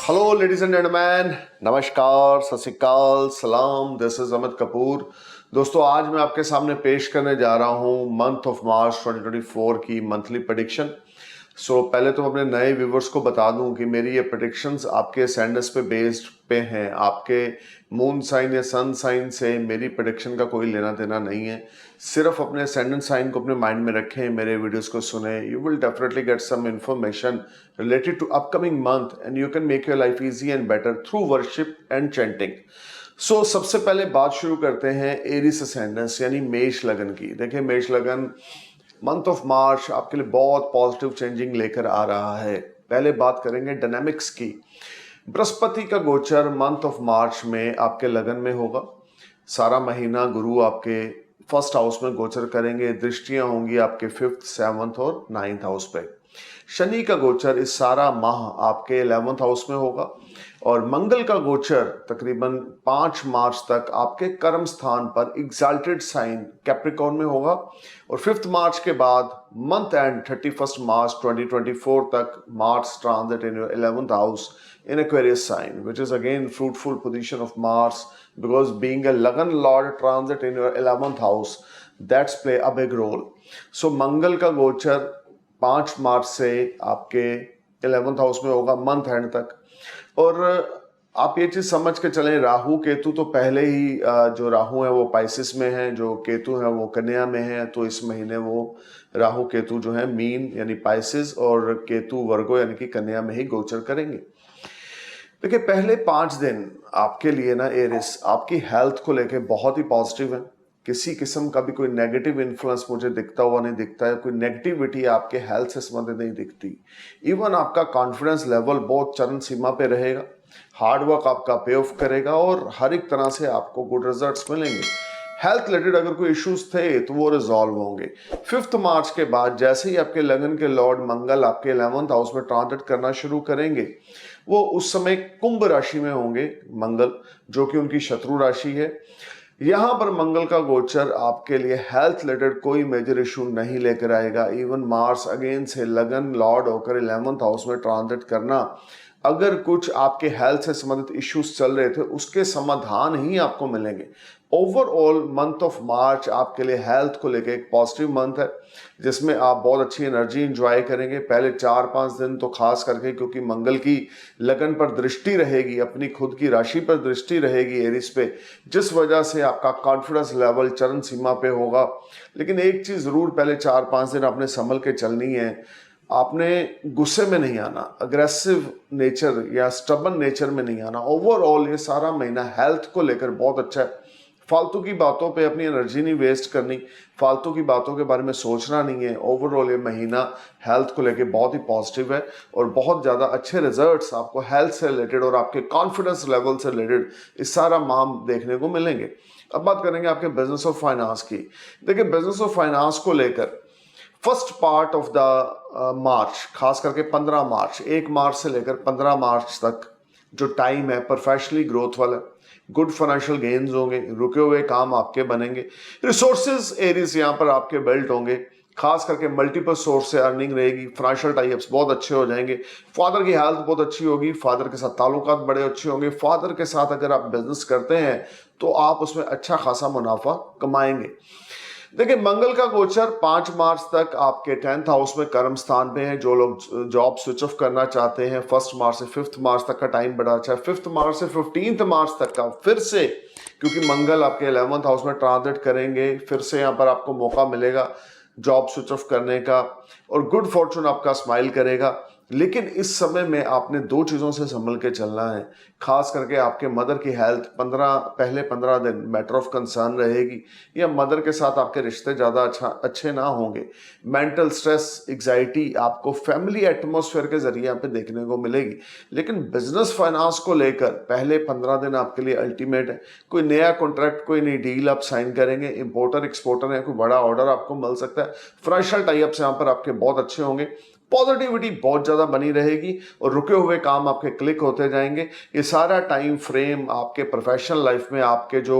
Hello ladies and gentleman, नमस्कार, सत श्री अकाल, सलाम। This is Amit Kapoor. दोस्तों, आज मैं आपके सामने पेश करने जा रहा हूं मंथ ऑफ मार्च 2024 की मंथली प्रेडिक्शन। पहले तो अपने नए व्यूवर्स को बता दूं कि मेरी ये प्रेडिक्शंस आपके असेंडेंस पे बेस्ड पे हैं। आपके मून साइन या सन साइन से मेरी प्रेडिक्शन का कोई लेना देना नहीं है। सिर्फ अपने असेंडेंट साइन को अपने माइंड में रखें, मेरे वीडियोस को सुने। You will definitely get some information related to upcoming month and you can make your life easy and better through worship and chanting. सबसे पहले बात शुरू करते हैं एरिस असेंडेंस यानी मेष लगन की। देखिए, मेष लगन मंथ ऑफ मार्च आपके लिए बहुत पॉजिटिव चेंजिंग लेकर आ रहा है। पहले बात करेंगे डायनामिक्स की। बृहस्पति का गोचर मंथ ऑफ मार्च में आपके लगन में होगा। सारा महीना गुरु आपके फर्स्ट हाउस में गोचर करेंगे। दृष्टियां होंगी आपके 5th, 7th और 9th हाउस पे। शनि का गोचर इस सारा माह आपके 11th हाउस में होगा और मंगल का गोचर तकरीबन 5 मार्च तक आपके कर्म स्थान पर एग्जाल्टेड साइन कैप्रिकॉर्न में होगा और 5th मार्च के बाद मंथ एंड 31st मार्च 2024 तक Mars transit in your 11th house in Aquarius sign, which is again fruitful position of Mars, because being a Lagan Lord transit in your 11th house, that's play a big role. मंगल का गोचर 5 मार्च से आपके 11th house में होगा month and तक। और आप ये चीज समझ के चलें, राहु केतु तो पहले ही जो राहु है वो पाइसिस में है, जो केतु है वो कन्या में है। तो इस महीने वो राहु केतु जो है मीन यानी पाइसिस और केतु वर्गो यानी कि कन्या में ही गोचर करेंगे। देखिए, पहले 5 दिन आपके लिए ना एरिस आपकी हेल्थ को लेके बहुत ही पॉजिटिव है। किसी किस्म का भी कोई नेगेटिव इन्फ्लुएंस मुझे दिखता हुआ नहीं दिखता है। कोई नेगेटिविटी आपके हेल्थ से संबंधित नहीं दिखती। इवन आपका कॉन्फिडेंस लेवल बहुत चरम सीमा पे रहेगा। हार्ड वर्क आपका पे ऑफ करेगा और हर एक तरह से आपको गुड रिजल्ट्स मिलेंगे। हेल्थ रिलेटेड अगर कोई इश्यूज थे तो वो रिजॉल्व होंगे। 5th मार्च के बाद जैसे ही आपके लगन के लॉर्ड मंगल आपके 11th हाउस में ट्रांजिट करना शुरू करेंगे, वो उस समय कुंभ राशि में होंगे मंगल, जो कि उनकी शत्रु राशि है। यहां पर मंगल का गोचर आपके लिए हेल्थ रिलेटेड कोई मेजर इशू नहीं लेकर आएगा। इवन मार्स अगेन से लगन लॉर्ड होकर 11th हाउस में ट्रांजिट करना, अगर कुछ आपके हेल्थ से संबंधित इश्यूज चल रहे थे उसके समाधान ही आपको मिलेंगे। ओवरऑल मंथ ऑफ मार्च आपके लिए हेल्थ को लेकर एक पॉजिटिव मंथ है, जिसमें आप बहुत अच्छी एनर्जी एंजॉय करेंगे। पहले 4-5 दिन तो खास करके, क्योंकि मंगल की लगन पर दृष्टि रहेगी, अपनी खुद की राशि पर दृष्टि रहेगी एरिस पे, जिस वजह से आपका कॉन्फिडेंस लेवल चरम सीमा पे होगा। लेकिन एक चीज जरूर पहले 4-5 दिन आपने संभल के चलनी है। आपने गुस्से में नहीं आना, अग्रेसिव नेचर या स्टबन नेचर में नहीं आना। ओवरऑल ये सारा महीना हेल्थ को लेकर बहुत अच्छा है। फालतू की बातों पे अपनी एनर्जी नहीं वेस्ट करनी, फालतू की बातों के बारे में सोचना नहीं है। ओवरऑल ये महीना हेल्थ को लेकर बहुत ही पॉजिटिव है और बहुत ज़्यादा अच्छे रिजल्ट्स आपको हेल्थ से रिलेटेड और आपके कॉन्फिडेंस लेवल से रिलेटेड इस सारा माह देखने को मिलेंगे। अब बात करेंगे आपके बिजनेस और फाइनेंस की। देखिए, बिजनेस और फाइनेंस को लेकर फर्स्ट पार्ट ऑफ द मार्च, खास करके 15 मार्च, 1 मार्च से लेकर 15 मार्च तक जो टाइम है प्रोफेशनली ग्रोथ वाला। गुड फाइनेंशियल गेन्स होंगे, रुके हुए काम आपके बनेंगे। रिसोर्सेज एरियाज यहाँ पर आपके बिल्ट होंगे, खास करके मल्टीपल सोर्स से अर्निंग रहेगी। फाइनेंशियल टाइप्स बहुत अच्छे हो जाएंगे। फादर की हेल्थ बहुत अच्छी होगी, फादर के साथ ताल्लुकात बड़े अच्छे होंगे। फादर के साथ अगर आप बिजनेस करते हैं तो आप उसमें अच्छा खासा मुनाफा कमाएंगे। देखिए, मंगल का गोचर 5 मार्च तक आपके 10th हाउस में कर्म स्थान पे है। जो लोग जॉब स्विच ऑफ करना चाहते हैं, 1st मार्च से 5th मार्च तक का टाइम बड़ा अच्छा है। 5th मार्च से 15th मार्च तक का फिर से, क्योंकि मंगल आपके 11th हाउस में ट्रांजिट करेंगे, फिर से यहाँ पर आपको मौका मिलेगा जॉब स्विच ऑफ करने का और गुड फॉर्चून आपका स्माइल करेगा। लेकिन इस समय में आपने 2 चीज़ों से संभल के चलना है। खास करके आपके मदर की हेल्थ पहले 15 दिन मैटर ऑफ कंसर्न रहेगी, या मदर के साथ आपके रिश्ते ज़्यादा अच्छे ना होंगे। मेंटल स्ट्रेस, एग्जाइटी आपको फैमिली एटमॉस्फेयर के जरिए यहाँ पे देखने को मिलेगी। लेकिन बिजनेस फाइनेंस को लेकर पहले 15 दिन आपके लिए अल्टीमेट है। कोई नया कॉन्ट्रैक्ट, कोई नई डील आप साइन करेंगे, इंपोर्टर एक्सपोर्टर है, कोई बड़ा ऑर्डर आपको मिल सकता है। फाइनेंशियल टाइप्स यहाँ पर आपके बहुत अच्छे होंगे। पॉजिटिविटी बहुत ज़्यादा बनी रहेगी और रुके हुए काम आपके क्लिक होते जाएंगे। ये सारा टाइम फ्रेम आपके प्रोफेशनल लाइफ में आपके जो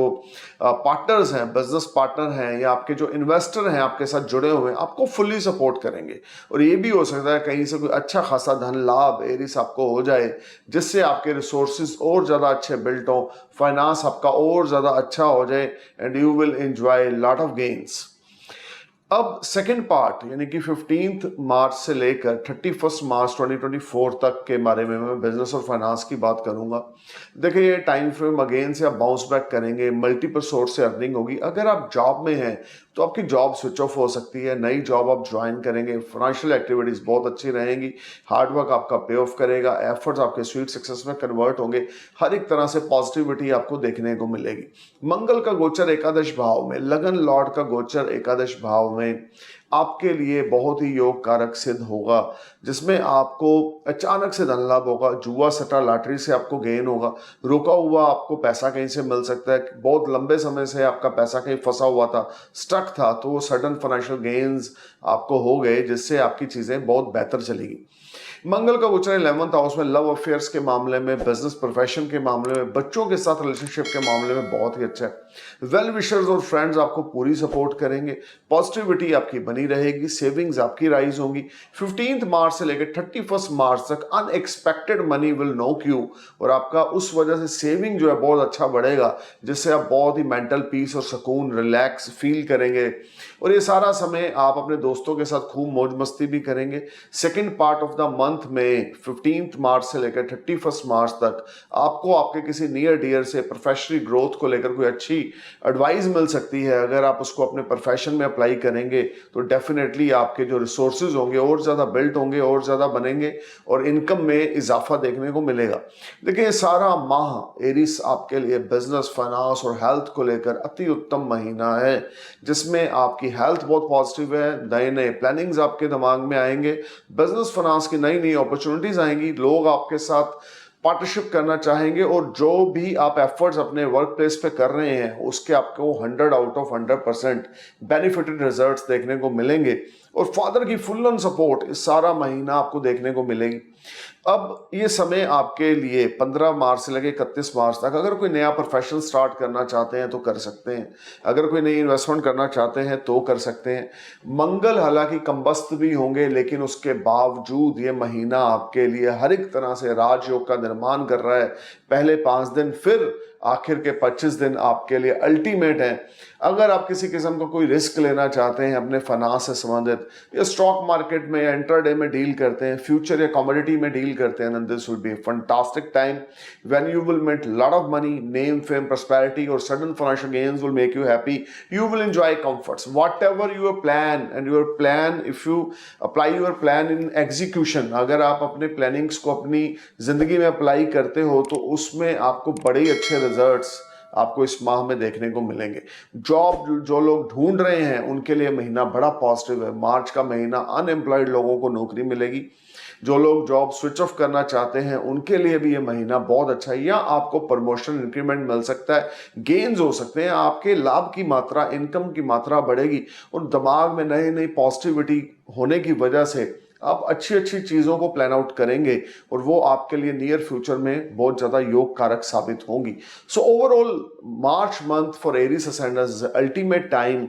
पार्टनर्स हैं, बिजनेस पार्टनर हैं या आपके जो इन्वेस्टर हैं आपके साथ जुड़े हुए हैं, आपको फुल्ली सपोर्ट करेंगे। और ये भी हो सकता है कहीं से कोई अच्छा खासा धन लाभ एरिस आपको हो जाए, जिससे आपके रिसोर्सेज और ज़्यादा अच्छे बिल्ट हो, फाइनेंस आपका और ज़्यादा अच्छा हो जाए and you will enjoy lot of gains. अब सेकेंड पार्ट यानी कि 15 मार्च से लेकर 31 मार्च 2024 तक के बारे में मैं बिजनेस और फाइनेंस की बात करूंगा। देखिए ये टाइम फ्रेम अगेन से आप बाउंस बैक करेंगे, मल्टीपल सोर्स से अर्निंग होगी। अगर आप जॉब में हैं तो आपकी जॉब स्विच ऑफ हो सकती है, नई जॉब आप ज्वाइन करेंगे, फाइनेंशियल एक्टिविटीज बहुत अच्छी रहेंगी, हार्डवर्क आपका पे ऑफ करेगा, एफर्ट्स आपके स्वीट सक्सेस में कन्वर्ट होंगे, हर एक तरह से पॉजिटिविटी आपको देखने को मिलेगी। मंगल का गोचर एकादश भाव में, लगन लॉर्ड का गोचर एकादश भाव में आपके लिए बहुत ही योग कारक सिद्ध होगा, जिसमें आपको अचानक से धन लाभ होगा, जुआ सट्टा लॉटरी से आपको गेन होगा, रुका हुआ आपको पैसा कहीं से मिल सकता है, बहुत लंबे समय से आपका पैसा कहीं फंसा हुआ था, स्टक था, तो वो सडन फाइनेंशियल गेन्स आपको हो गए, जिससे आपकी चीजें बहुत बेहतर चलेगी। मंगल का गोचर 11th हाउस में लव अफेयर्स के मामले में, बिजनेस प्रोफेशन के मामले में, बच्चों के साथ रिलेशनशिप के मामले में बहुत ही अच्छा है। वेल विशर्स और फ्रेंड्स आपको पूरी सपोर्ट करेंगे, पॉजिटिविटी आपकी बनी रहेगी, सेविंग्स आपकी राइज होंगी। 15 मार्च से लेकर 31 मार्च तक unexpected money will knock you, और आपका उस वजह से सेविंग जो है बहुत अच्छा बढ़ेगा, जिससे आप बहुत ही मेंटल पीस और सुकून रिलैक्स फील करेंगे। और ये सारा समय आप अपने दोस्तों के साथ खूब मौज मस्ती भी करेंगे। Second part of the month में 15 मार्च से लेकर 31 मार्च तक आपको आपके किसी नियर डियर से प्रोफेशनल ग्रोथ को लेकर कोई अच्छी एडवाइस मिल सकती है। अगर आप उसको अपने प्रोफेशन में अप्लाई करेंगे तो डेफिनेटली आपके जो रिसोर्सेज होंगे और ज़्यादा बिल्ट होंगे, और ज़्यादा बनेंगे, और इनकम में इजाफा देखने को मिलेगा। देखिए सारा माह एरिस आपके लिए बिजनेस, फाइनेंस और हेल्थ को लेकर अति उत्तम महीना है, जिसमें आपकी हेल्थ बहुत पॉजिटिव है, नए नए प्लानिंग्स आपके दिमाग में आएंगे, बिजनेस फाइनेंस की नई नई अपॉर्चुनिटीज आएंगी, लोग आपके साथ पार्टनरशिप करना चाहेंगे, और जो भी आप एफर्ट्स अपने वर्क प्लेस पे कर रहे हैं उसके आपको 100 आउट ऑफ 100% बेनिफिटेड रिजल्ट्स देखने को मिलेंगे। और फादर की फुल ऑन सपोर्ट इस सारा महीना आपको देखने को मिलेगी। अब ये समय आपके लिए 15 मार्च से लगे 31 मार्च तक, अगर कोई नया प्रोफेशन स्टार्ट करना चाहते हैं तो कर सकते हैं, अगर कोई नई इन्वेस्टमेंट करना चाहते हैं तो कर सकते हैं। मंगल हालांकि कम्बस्त भी होंगे, लेकिन उसके बावजूद ये महीना आपके लिए हर एक तरह से राजयोग का निर्माण कर रहा है। पहले 5 दिन, फिर आखिर के 25 दिन आपके लिए अल्टीमेट हैं। अगर आप किसी किस्म का कोई रिस्क लेना चाहते हैं अपने फाइनेंस से संबंधित, या स्टॉक मार्केट में या इंट्राडे में डील करते हैं, फ्यूचर या कमोडिटी में डील करते हैं, then this would be a fantastic time when you will make lot of money, name, fame, prosperity, or sudden financial gains will make you happy. You will enjoy comforts. Whatever your plan, and your plan, if you apply your plan in execution, अगर आप अपने plannings को अपनी जिंदगी में apply करते हो तो उसमें आपको बड़े ही अच्छे रिजल्ट्स आपको इस माह में देखने को मिलेंगे। जॉब जो लोग ढूंढ रहे हैं उनके लिए महीना बड़ा पॉजिटिव है। मार्च का महीना अनएम्प्लॉयड लोगों को नौकरी मिलेगी। जो लोग जॉब स्विच ऑफ करना चाहते हैं उनके लिए भी ये महीना बहुत अच्छा है, या आपको प्रमोशन, इंक्रीमेंट मिल सकता है, गेन्स हो सकते हैं, आपके लाभ की मात्रा, इनकम की मात्रा बढ़ेगी, और दिमाग में नई नई पॉजिटिविटी होने की वजह से आप अच्छी अच्छी चीज़ों को प्लान आउट करेंगे, और वो आपके लिए नियर फ्यूचर में बहुत ज़्यादा योग कारक साबित होंगी। So overall March month for Aries ascendants is ultimate time,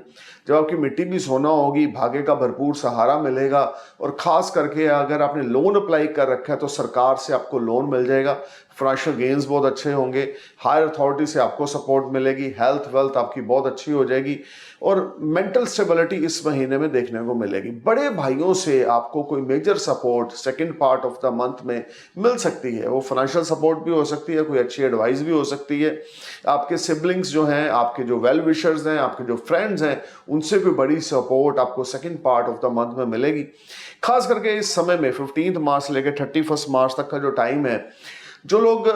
जब आपकी मिट्टी भी सोना होगी, भाग्य का भरपूर सहारा मिलेगा, और खास करके अगर आपने लोन अप्लाई कर रखा है तो सरकार से आपको लोन मिल जाएगा, फाइनेंशियल गेन्स बहुत अच्छे होंगे, हायर अथॉरिटी से आपको सपोर्ट मिलेगी, हेल्थ वेल्थ आपकी बहुत अच्छी हो जाएगी, और मेंटल स्टेबिलिटी इस महीने में देखने को मिलेगी। बड़े भाइयों से आपको कोई major support second part of the month में मिल सकती है। वो फाइनेंशियल सपोर्ट भी हो सकती है, कोई अच्छी एडवाइस भी हो सकती है। आपके सिबलिंग्स जो हैं, आपके जो वेल विशर्स हैं, आपके जो फ्रेंड्स हैं, उनसे भी बड़ी सपोर्ट आपको second part of the month में मिलेगी। खास करके इस समय में 15 मार्च से लेकर 31 मार्च तक का जो टाइम है, जो लोग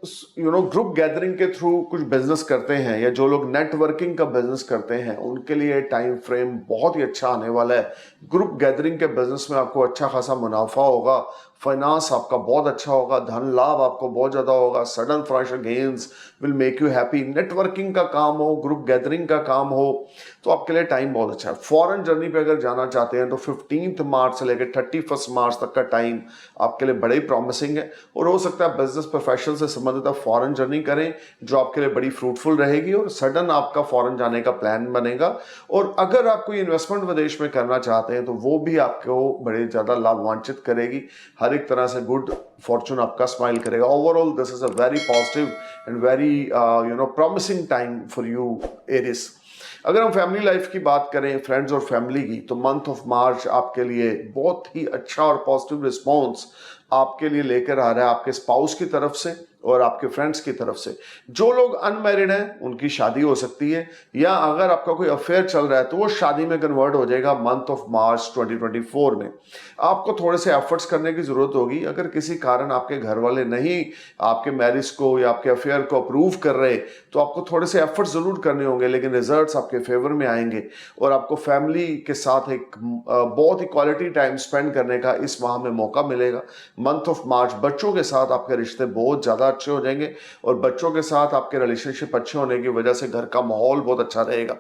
ग्रुप गैदरिंग के थ्रू कुछ बिजनेस करते हैं या जो लोग नेटवर्किंग का बिजनेस करते हैं उनके लिए टाइम फ्रेम बहुत ही अच्छा आने वाला है। ग्रुप गैदरिंग के बिजनेस में आपको अच्छा खासा मुनाफा होगा, फाइनेंस आपका बहुत अच्छा होगा, धन लाभ आपको बहुत ज़्यादा होगा, sudden financial gains will make you happy. Networking का काम हो, ग्रुप गैदरिंग का काम हो, तो आपके लिए टाइम बहुत अच्छा है। फॉरेन जर्नी पे अगर जाना चाहते हैं तो 15 मार्च से लेकर 31 मार्च तक का टाइम आपके लिए बड़े ही प्रॉमिसिंग है और हो सकता है बिजनेस प्रोफेशन से संबंधित आप फॉरेन जर्नी करें जो आपके लिए बड़ी फ्रूटफुल रहेगी और सडन आपका फॉरेन जाने का प्लान बनेगा। और अगर आप कोई इन्वेस्टमेंट विदेश में करना चाहते हैं तो वो भी आपको बड़े ज़्यादा लाभान्वित करेगी, हर एक तरह से गुड फॉर्चून आपका स्माइल करेगा। Overall this is a very positive and very promising time for you Aries. अगर हम फैमिली लाइफ की बात करें, फ्रेंड्स और फैमिली की, तो मंथ ऑफ मार्च आपके लिए बहुत ही अच्छा और पॉजिटिव रिस्पॉन्स आपके लिए लेकर आ रहा है आपके स्पाउस की तरफ से और आपके फ्रेंड्स की तरफ से। जो लोग अनमैरिड हैं उनकी शादी हो सकती है, या अगर आपका कोई अफेयर चल रहा है तो वो शादी में कन्वर्ट हो जाएगा मंथ ऑफ मार्च 2024 में। आपको थोड़े से एफर्ट्स करने की जरूरत होगी। अगर किसी कारण आपके घर वाले नहीं आपके मैरिज को या आपके अफेयर को अप्रूव कर रहे तो आपको थोड़े से एफर्ट्स जरूर करने होंगे, लेकिन रिजल्ट्स आपके फेवर में आएंगे और आपको फैमिली के साथ एक बहुत ही क्वालिटी टाइम स्पेंड करने का इस माह में मौका मिलेगा। मंथ ऑफ मार्च बच्चों के साथ आपके रिश्ते बहुत ज़्यादा अच्छे हो जाएंगे और बच्चों के साथ आपके रिलेशनशिप अच्छे होने की वजह से घर का माहौल बहुत अच्छा रहेगा।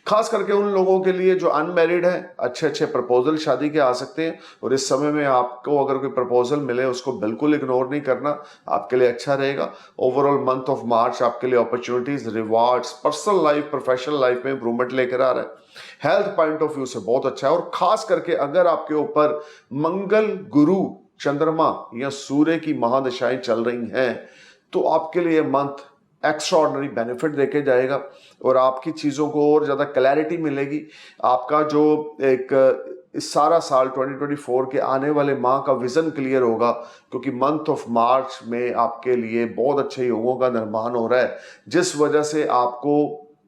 खास करके उन लोगों के लिए जो अनमैरिड हैं, अच्छे अच्छे प्रपोजल शादी के आ सकते हैं और इस समय में आपको अगर कोई प्रपोजल मिले उसको बिल्कुल इग्नोर नहीं करना, आपके लिए अच्छा रहेगा। ओवरऑल मंथ ऑफ मार्च आपके लिए opportunities, rewards, personal life, professional life में इंप्रूवमेंट लेकर आ रहा है। हेल्थ पॉइंट ऑफ व्यू से बहुत अच्छा है और खास करके अगर आपके ऊपर मंगल, गुरु, चंद्रमा या सूर्य की महादशाएं चल रही हैं तो आपके लिए मंथ एक्स्ट्रा ऑर्डिनरी बेनिफिट देके जाएगा और आपकी चीज़ों को और ज़्यादा क्लैरिटी मिलेगी। आपका जो एक इस सारा साल 2024 के आने वाले माह का विजन क्लियर होगा, क्योंकि मंथ ऑफ मार्च में आपके लिए बहुत अच्छे योगों का निर्माण हो रहा है, जिस वजह से आपको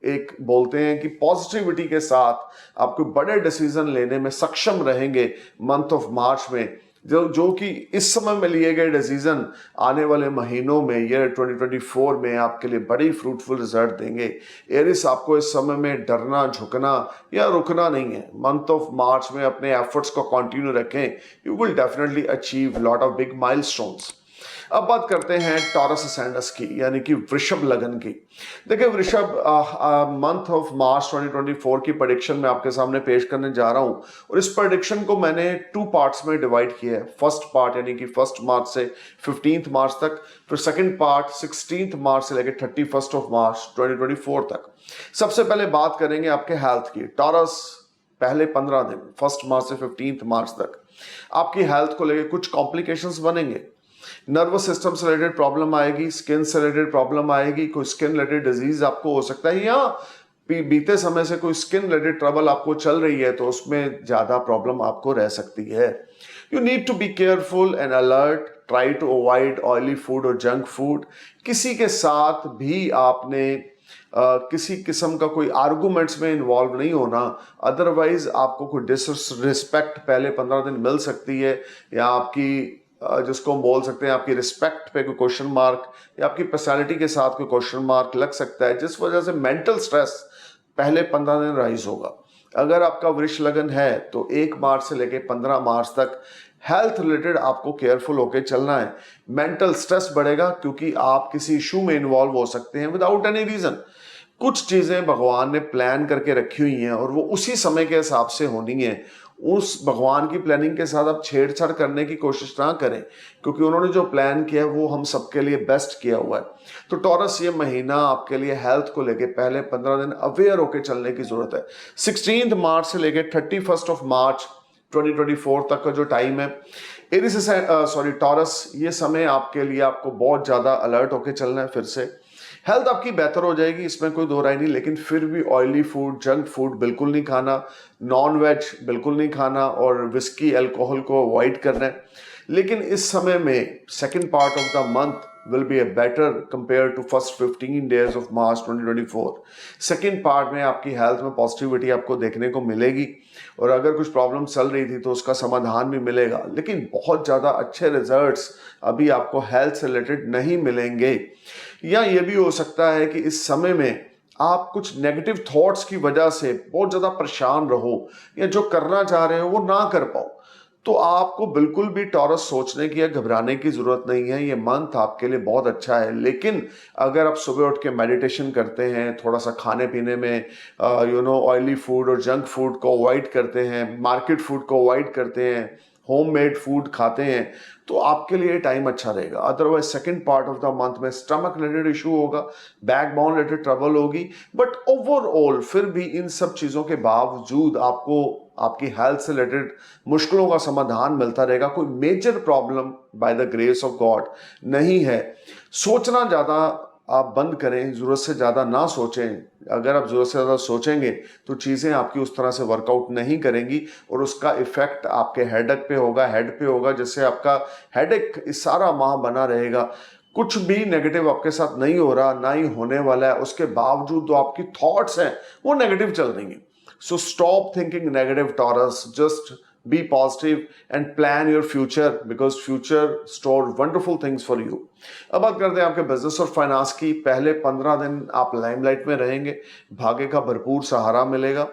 एक बोलते हैं कि पॉजिटिविटी के साथ आपको बड़े डिसीजन लेने में सक्षम रहेंगे मंथ ऑफ मार्च में, जो कि इस समय में लिए गए डिसीजन आने वाले महीनों में ईयर 2024 में आपके लिए बड़ी फ्रूटफुल रिजल्ट देंगे। एरिस, आपको इस समय में डरना, झुकना या रुकना नहीं है। मंथ ऑफ मार्च में अपने एफर्ट्स को कंटिन्यू रखें, you will definitely achieve lot of big milestones. अब बात करते हैं टॉरस असेंडेंस की, यानी कि वृषभ लगन की। देखिए वृषभ, मंथ ऑफ मार्च 2024 की प्रेडिक्शन मैं आपके सामने पेश करने जा रहा हूं और इस प्रेडिक्शन को मैंने 2 पार्ट्स में डिवाइड किया है। फर्स्ट पार्ट यानी कि 1 मार्च से 15 मार्च तक, फिर सेकंड पार्ट 16 मार्च से लेकर 31 मार्च 2024 तक। सबसे पहले बात करेंगे आपके हेल्थ की। टॉरस, पहले 15 दिन 1 मार्च से 15 मार्च तक आपकी हेल्थ को लेकर कुछ कॉम्प्लिकेशंस बनेंगे। नर्वस सिस्टम से रिलेटेड प्रॉब्लम आएगी, स्किन से रिलेटेड प्रॉब्लम आएगी, कोई स्किन रिलेटेड डिजीज आपको हो सकता है, या बीते समय से कोई स्किन रिलेटेड ट्रबल आपको चल रही है तो उसमें ज्यादा प्रॉब्लम आपको रह सकती है। You need to be careful and alert, try to avoid oily food और जंक फूड। किसी के साथ भी आपने किसी किस्म का कोई आर्गूमेंट्स में इन्वॉल्व नहीं होना, अदरवाइज आपको कोई डिसरिस्पेक्ट पहले 15 दिन मिल सकती है, या आपकी जिसको हम बोल सकते हैं आपकी रिस्पेक्ट पे कोई क्वेश्चन मार्क या आपकी पर्सनालिटी के साथ कोई क्वेश्चन मार्क लग सकता है, जिस वजह से मेंटल स्ट्रेस पहले 15 दिन राइज होगा। अगर आपका वृष लगन है तो 1 मार्च से लेकर 15 मार्च तक हेल्थ रिलेटेड आपको केयरफुल होकर चलना है। मेंटल स्ट्रेस बढ़ेगा क्योंकि आप किसी इशू में इन्वॉल्व हो सकते हैं विदाउट एनी रीजन। कुछ चीजें भगवान ने प्लान करके रखी हुई हैं और वो उसी समय के हिसाब से होनी है। उस भगवान की प्लानिंग के साथ आप छेड़छाड़ करने की कोशिश ना करें, क्योंकि उन्होंने जो प्लान किया है वो हम सबके लिए बेस्ट किया हुआ है। तो टॉरस, ये महीना आपके लिए हेल्थ को लेके पहले 15 दिन अवेयर होकर चलने की जरूरत है। 16 मार्च से लेके 31 मार्च 2024 तक का जो टाइम है, टॉरस, ये समय आपके लिए आपको बहुत ज्यादा अलर्ट होकर चलना है। फिर से हेल्थ आपकी बेहतर हो जाएगी, इसमें कोई दो राय नहीं, लेकिन फिर भी ऑयली फूड, जंक फूड बिल्कुल नहीं खाना, नॉन वेज बिल्कुल नहीं खाना और विस्की अल्कोहल को अवॉइड करना है। लेकिन इस समय में second part of the month will be a better compared to first 15 days of March 2024। Second part में आपकी हेल्थ में पॉजिटिविटी आपको देखने को मिलेगी और अगर कुछ प्रॉब्लम चल रही थी तो उसका समाधान भी मिलेगा, लेकिन बहुत ज़्यादा अच्छे रिजल्ट्स अभी आपको हेल्थ से रिलेटेड नहीं मिलेंगे। या ये भी हो सकता है कि इस समय में आप कुछ नेगेटिव थॉट्स की वजह से बहुत ज़्यादा परेशान रहो या जो करना चाह रहे हो वो ना कर पाओ। तो आपको बिल्कुल भी टॉरस सोचने की या घबराने की जरूरत नहीं है, ये मंथ आपके लिए बहुत अच्छा है। लेकिन अगर आप सुबह उठ के मेडिटेशन करते हैं, थोड़ा सा खाने पीने में ऑयली फूड और जंक फूड को अवॉइड करते हैं, मार्केट फूड को अवॉइड करते हैं, होममेड फूड खाते हैं, तो आपके लिए टाइम अच्छा रहेगा। Otherwise second part of the month में स्टमक रिलेटेड इशू होगा, बैक बोन रिलेटेड ट्रबल होगी, बट ओवरऑल फिर भी इन सब चीज़ों के बावजूद आपको आपकी हेल्थ से रिलेटेड मुश्किलों का समाधान मिलता रहेगा। कोई major problem by the grace of God नहीं है। सोचना ज़्यादा आप बंद करें, ज़रूरत से ज़्यादा ना सोचें। अगर आप ज़रूरत से ज़्यादा सोचेंगे तो चीज़ें आपकी उस तरह से वर्कआउट नहीं करेंगी और उसका इफेक्ट आपके हेडेक पे होगा, हेड पे होगा, जिससे आपका हेडेक इस सारा माह बना रहेगा। कुछ भी नेगेटिव आपके साथ नहीं हो रहा, ना ही होने वाला है, उसके बावजूद जो आपकी थॉट्स हैं वो नेगेटिव चल रही हैं। So stop thinking negative, Taurus. Just be positive and plan your future because future store wonderful things for you. अब बात करते हैं आपके बिजनेस और फाइनेंस की। पहले 15 दिन आप लाइमलाइट में रहेंगे, भाग्य का भरपूर सहारा मिलेगा।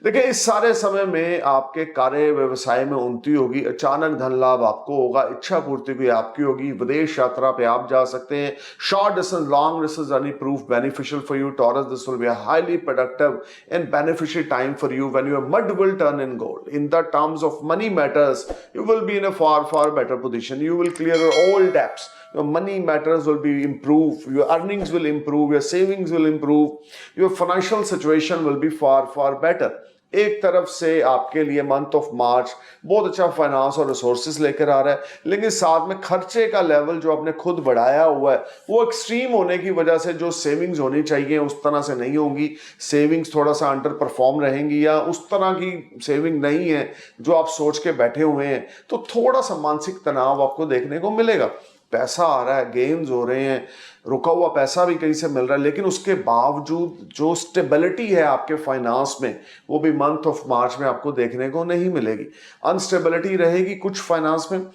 देखिए, इस सारे समय में आपके कार्य व्यवसाय में उन्नति होगी, अचानक धन लाभ आपको होगा, इच्छा पूर्ति भी आपकी होगी, विदेश यात्रा पे आप जा सकते हैं। Short distance, long distance journey proof beneficial for you taurus. This will be a highly productive and beneficial time for you when your mud will turn in gold. In the terms of money matters, you will be in a far better position. You will clear all debts. Your money matters will be improved. Your earnings will improve. Your savings will improve. Your financial situation will be far better. एक तरफ से आपके लिए month of मार्च बहुत अच्छा finance और resources लेकर आ रहा है, लेकिन साथ में खर्चे का लेवल जो आपने खुद बढ़ाया हुआ है वो एक्सट्रीम होने की वजह से जो सेविंग्स होनी चाहिए उस तरह से नहीं होंगी। सेविंग्स थोड़ा सा अंडर परफॉर्म रहेंगी या उस तरह की सेविंग नहीं है जो आप सोच के बैठे हुए हैं, तो थोड़ा सा मानसिक तनाव आपको देखने को मिलेगा। पैसा आ रहा है, गेन्स हो रहे हैं, रुका हुआ पैसा भी कहीं से मिल रहा है, लेकिन उसके बावजूद जो स्टेबिलिटी है आपके फाइनेंस में वो भी मंथ ऑफ मार्च में आपको देखने को नहीं मिलेगी। अनस्टेबिलिटी रहेगी कुछ फाइनेंस में।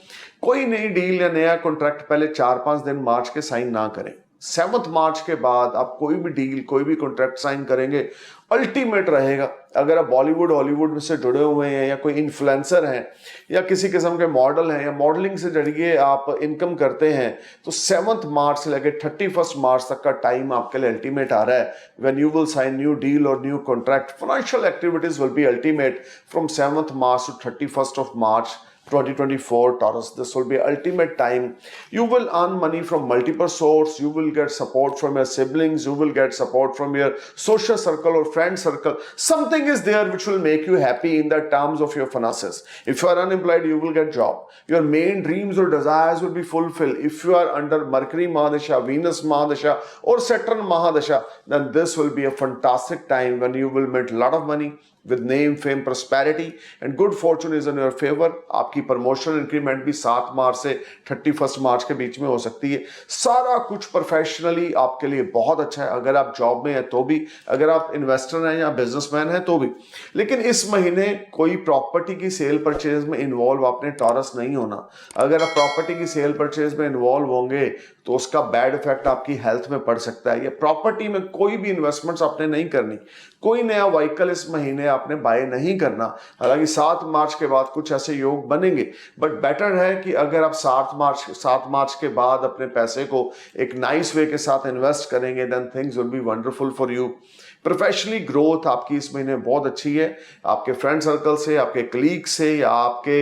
कोई नई डील या नया कॉन्ट्रैक्ट पहले 4-5 दिन मार्च के साइन ना करें। 7 मार्च के बाद आप कोई भी डील, कोई भी कॉन्ट्रैक्ट साइन करेंगे, अल्टीमेट रहेगा। अगर आप बॉलीवुड हॉलीवुड में से जुड़े हुए हैं या कोई इन्फ्लुएंसर हैं या किसी किस्म के मॉडल हैं या मॉडलिंग से जरिए आप इनकम करते हैं, तो 7 मार्च से लेकर 31 मार्च तक का टाइम आपके लिए अल्टीमेट आ रहा है। When you will sign new deal और new contract, financial activities will be ultimate from 7 March to 31 March 2024 Taurus. This will be ultimate time. You will earn money from multiple sources. You will get support from your siblings. You will get support from your social circle or friend circle. Something is there which will make you happy in the terms of your finances. If you are unemployed, you will get job. Your main dreams or desires will be fulfilled. If you are under Mercury Mahadasha, Venus Mahadasha or Saturn Mahadasha, then this will be a fantastic time when you will make a lot of money with name, fame, prosperity and good fortune is in your favor. आपकी promotion increment भी 7 मार्च से 31 मार्च के बीच में हो सकती है। सारा कुछ प्रोफेशनली आपके लिए बहुत अच्छा है, अगर आप जॉब में हैं तो भी, अगर आप इन्वेस्टर हैं या बिजनेसमैन हैं तो भी। लेकिन इस महीने कोई प्रॉपर्टी की सेल परचेज में इन्वॉल्व आपने टॉरस नहीं होना। अगर आप प्रॉपर्टी की सेल परचेज में इन्वॉल्व होंगे तो उसका बैड इफेक्ट आपकी हेल्थ में पड़ सकता है। या प्रॉपर्टी में कोई भी इन्वेस्टमेंट्स आपने नहीं करनी, कोई नया व्हीकल इस महीने आपने बाय नहीं करना। हालांकि 7 मार्च के बाद कुछ ऐसे योग बनेंगे, बट बेटर है कि अगर आप 7 मार्च के बाद अपने पैसे को एक नाइस वे के साथ इन्वेस्ट करेंगे, then things will be wonderful for you. Professionally growth आपकी इस महीने बहुत अच्छी है। आपके फ्रेंड सर्कल से, आपके कलीग से या आपके,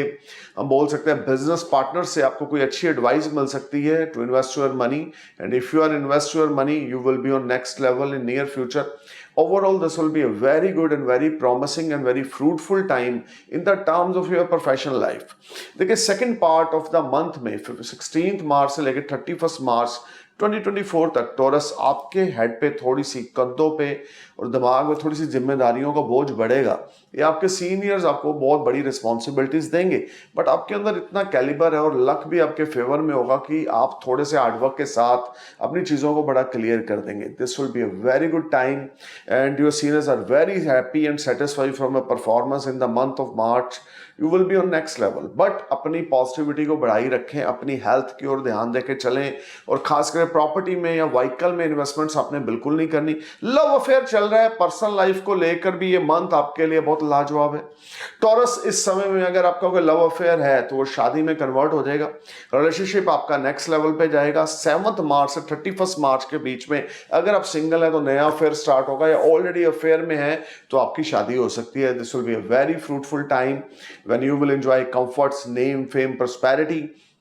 हम बोल सकते हैं बिजनेस पार्टनर से आपको कोई अच्छी एडवाइस मिल सकती है to invest your money. And if you are invest your money, you will be on next level in near future. Overall, this will be a very good and very promising and very fruitful time in the terms of your professional life. देखिए, second part of the month में 16 मार्च से लेकर 31 March 2024 तक taurus आपके head पे थोड़ी सी कंधों पे और दिमाग में थोड़ी सी जिम्मेदारियों का बोझ बढ़ेगा। ये आपके सीनियर्स आपको बहुत बड़ी रिस्पॉन्सिबिलिटीज देंगे, बट आपके अंदर इतना कैलिबर है और लक भी आपके फेवर में होगा कि आप थोड़े से हार्डवर्क के साथ अपनी चीज़ों को बड़ा क्लियर कर देंगे। This will be a very good time and your seniors are very happy and satisfied from a performance in the month of March. You will be on next level, but अपनी positivity को बढ़ाई रखें, अपनी health की ओर ध्यान देके चलें और खासकर प्रॉपर्टी में या व्हीकल में इन्वेस्टमेंट्स आपने बिल्कुल नहीं करनी। लव अफेयर चल रहा है, पर्सनल लाइफ को लेकर भी ये मंथ आपके लिए बहुत लाजवाब है। टॉरस इस समय में अगर आपका कोई लव अफेयर है तो वो शादी में कन्वर्ट हो जाएगा, रिलेशनशिप आपका नेक्स्ट लेवल पे जाएगा। 7 मार्च से 31 मार्च के बीच में अगर आप सिंगल है तो नया अफेयर स्टार्ट होगा, या ऑलरेडी अफेयर में है तो आपकी शादी हो सकती है। This will be a very fruitful time when you will enjoy comforts, name, fame, prosperity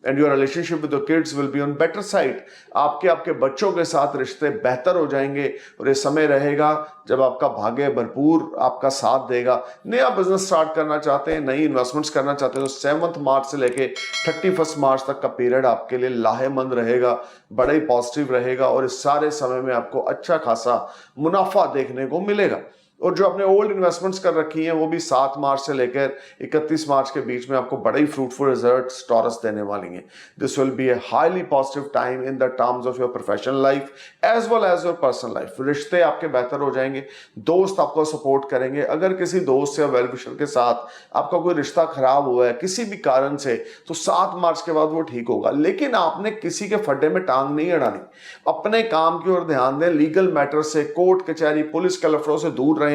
and your relationship with your kids will be on better side। आपके बच्चों के साथ रिश्ते बेहतर हो जाएंगे और ये समय रहेगा जब आपका भाग्य भरपूर आपका साथ देगा। नया बिजनेस स्टार्ट करना चाहते हैं, नई इन्वेस्टमेंट्स करना चाहते हैं तो 7 मार्च से लेके 31 मार्च तक का पीरियड आपके लिए लाहेमंद रहेगा, बड़ा ही पॉजिटिव रहेगा और इस सारे समय में आपको अच्छा खासा मुनाफा देखने को मिलेगा। और जो आपने ओल्ड इन्वेस्टमेंट्स कर रखी हैं वो भी 7 मार्च से लेकर 31 मार्च के बीच में आपको बड़े ही फ्रूटफुल रिजल्ट्स टॉरस देने वाली हैं। This will be a highly positive time in the terms of your professional life as well as your personal life. रिश्ते आपके बेहतर हो जाएंगे, दोस्त आपको सपोर्ट करेंगे। अगर किसी दोस्त या वेल विशर के साथ आपका कोई रिश्ता खराब हुआ है किसी भी कारण से तो 7 मार्च के बाद वो ठीक होगा, लेकिन आपने किसी के फड्डे में टांग नहीं अड़ानी। अपने काम की ओर ध्यान दें, लीगल मैटर से, कोर्ट कचहरी, पुलिस के लफड़ों से दूर रहें।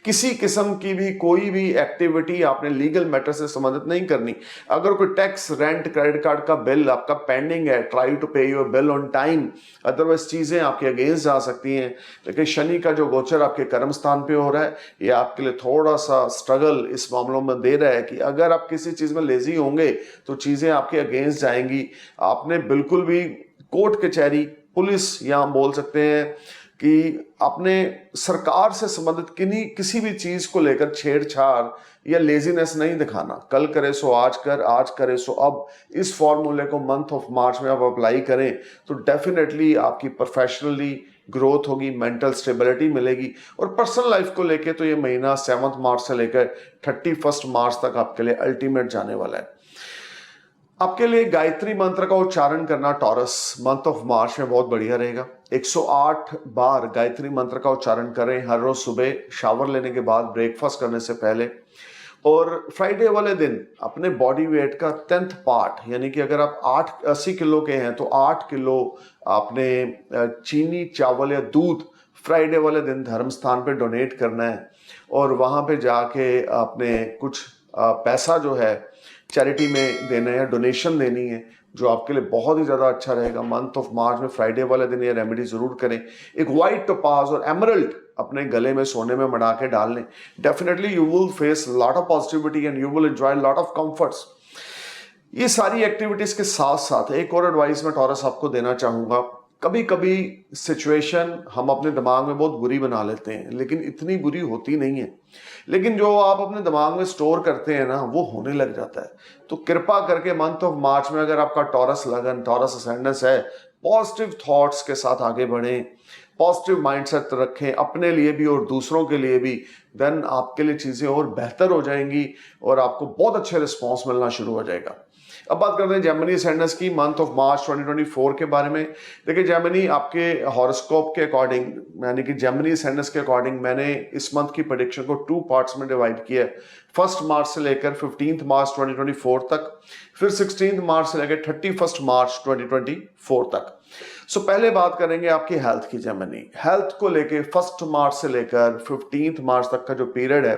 किसी किस्म की भी कोई भी एक्टिविटी आपने लीगल मैटर से संबंधित नहीं करनी। अगर कोई टैक्स, रेंट, क्रेडिट कार्ड का बिल आपका पेंडिंग है, ट्राई टू पे your bill on time, otherwise चीजें आपके अगेंस्ट जा सकती हैं। लेकिन शनि का जो गोचर आपके कर्म स्थान पे हो रहा है ये आपके लिए थोड़ा सा स्ट्रगल इस मामलों में दे रहा है कि अगर आप किसी चीज में लेजी होंगे तो चीजें आपके अगेंस्ट जाएंगी। आपने बिल्कुल भी कोर्ट कचहरी, पुलिस, या हम बोल सकते हैं कि अपने सरकार से संबंधित किसी भी चीज को लेकर छेड़छाड़ या लेजीनेस नहीं दिखाना। कल करे सो आज कर, आज करे सो अब, इस फॉर्मूले को मंथ ऑफ मार्च में आप अप्लाई करें तो डेफिनेटली आपकी प्रोफेशनली ग्रोथ होगी, मेंटल स्टेबिलिटी मिलेगी। और पर्सनल लाइफ को लेकर तो ये महीना 7 मार्च से लेकर 31 मार्च तक आपके लिए अल्टीमेट जाने वाला है। आपके लिए गायत्री मंत्र का उच्चारण करना टॉरस मंथ ऑफ मार्च में बहुत बढ़िया रहेगा। 108 बार गायत्री मंत्र का उच्चारण करें हर रोज सुबह शावर लेने के बाद, ब्रेकफास्ट करने से पहले। और फ्राइडे वाले दिन अपने बॉडी वेट का 10th पार्ट, यानी कि अगर आप 80 किलो के हैं तो 8 किलो आपने चीनी, चावल या दूध फ्राइडे वाले दिन धर्म स्थान पे डोनेट करना है और वहां पे जाके आपने कुछ पैसा जो है चैरिटी में देना है या डोनेशन देनी है, जो आपके लिए बहुत ही ज्यादा अच्छा रहेगा। मंथ ऑफ मार्च में फ्राइडे वाले दिन ये रेमेडी जरूर करें। एक व्हाइट टोपाज और एमरल्ड अपने गले में सोने में मढ़ा के डाल लें। Definitely you will face lot of positivity and you will enjoy lot of comforts. ये सारी एक्टिविटीज के साथ साथ एक और एडवाइस मैं टॉरस आपको देना चाहूंगा। कभी कभी सिचुएशन हम अपने दिमाग में बहुत बुरी बना लेते हैं लेकिन इतनी बुरी होती नहीं है, लेकिन जो आप अपने दिमाग में स्टोर करते हैं ना वो होने लग जाता है। तो कृपा करके मंथ ऑफ मार्च में अगर आपका टॉरस लगन, टॉरस असेंडेंस है, पॉजिटिव थॉट्स के साथ आगे बढ़ें, पॉजिटिव माइंडसेट रखें अपने लिए भी और दूसरों के लिए भी, देन आपके लिए चीजें और बेहतर हो जाएंगी और आपको बहुत अच्छे रिस्पॉन्स मिलना शुरू हो जाएगा। अब बात करते हैं जेमिनी असेंडेंस की मंथ ऑफ मार्च 2024 के बारे में। देखिए जेमिनी आपके हॉरोस्कोप के अकॉर्डिंग, यानी कि जेमिनी असेंडेंस के अकॉर्डिंग मैंने इस मंथ की प्रेडिक्शन को 2 पार्ट्स में डिवाइड किया है। 1 मार्च से लेकर 15 मार्च 2024 तक, फिर 16 मार्च से लेकर 31 मार्च 2024 तक। सो पहले बात करेंगे आपकी हेल्थ की। जेमिनी हेल्थ को लेके 1 मार्च से लेकर 15 मार्च तक का जो पीरियड है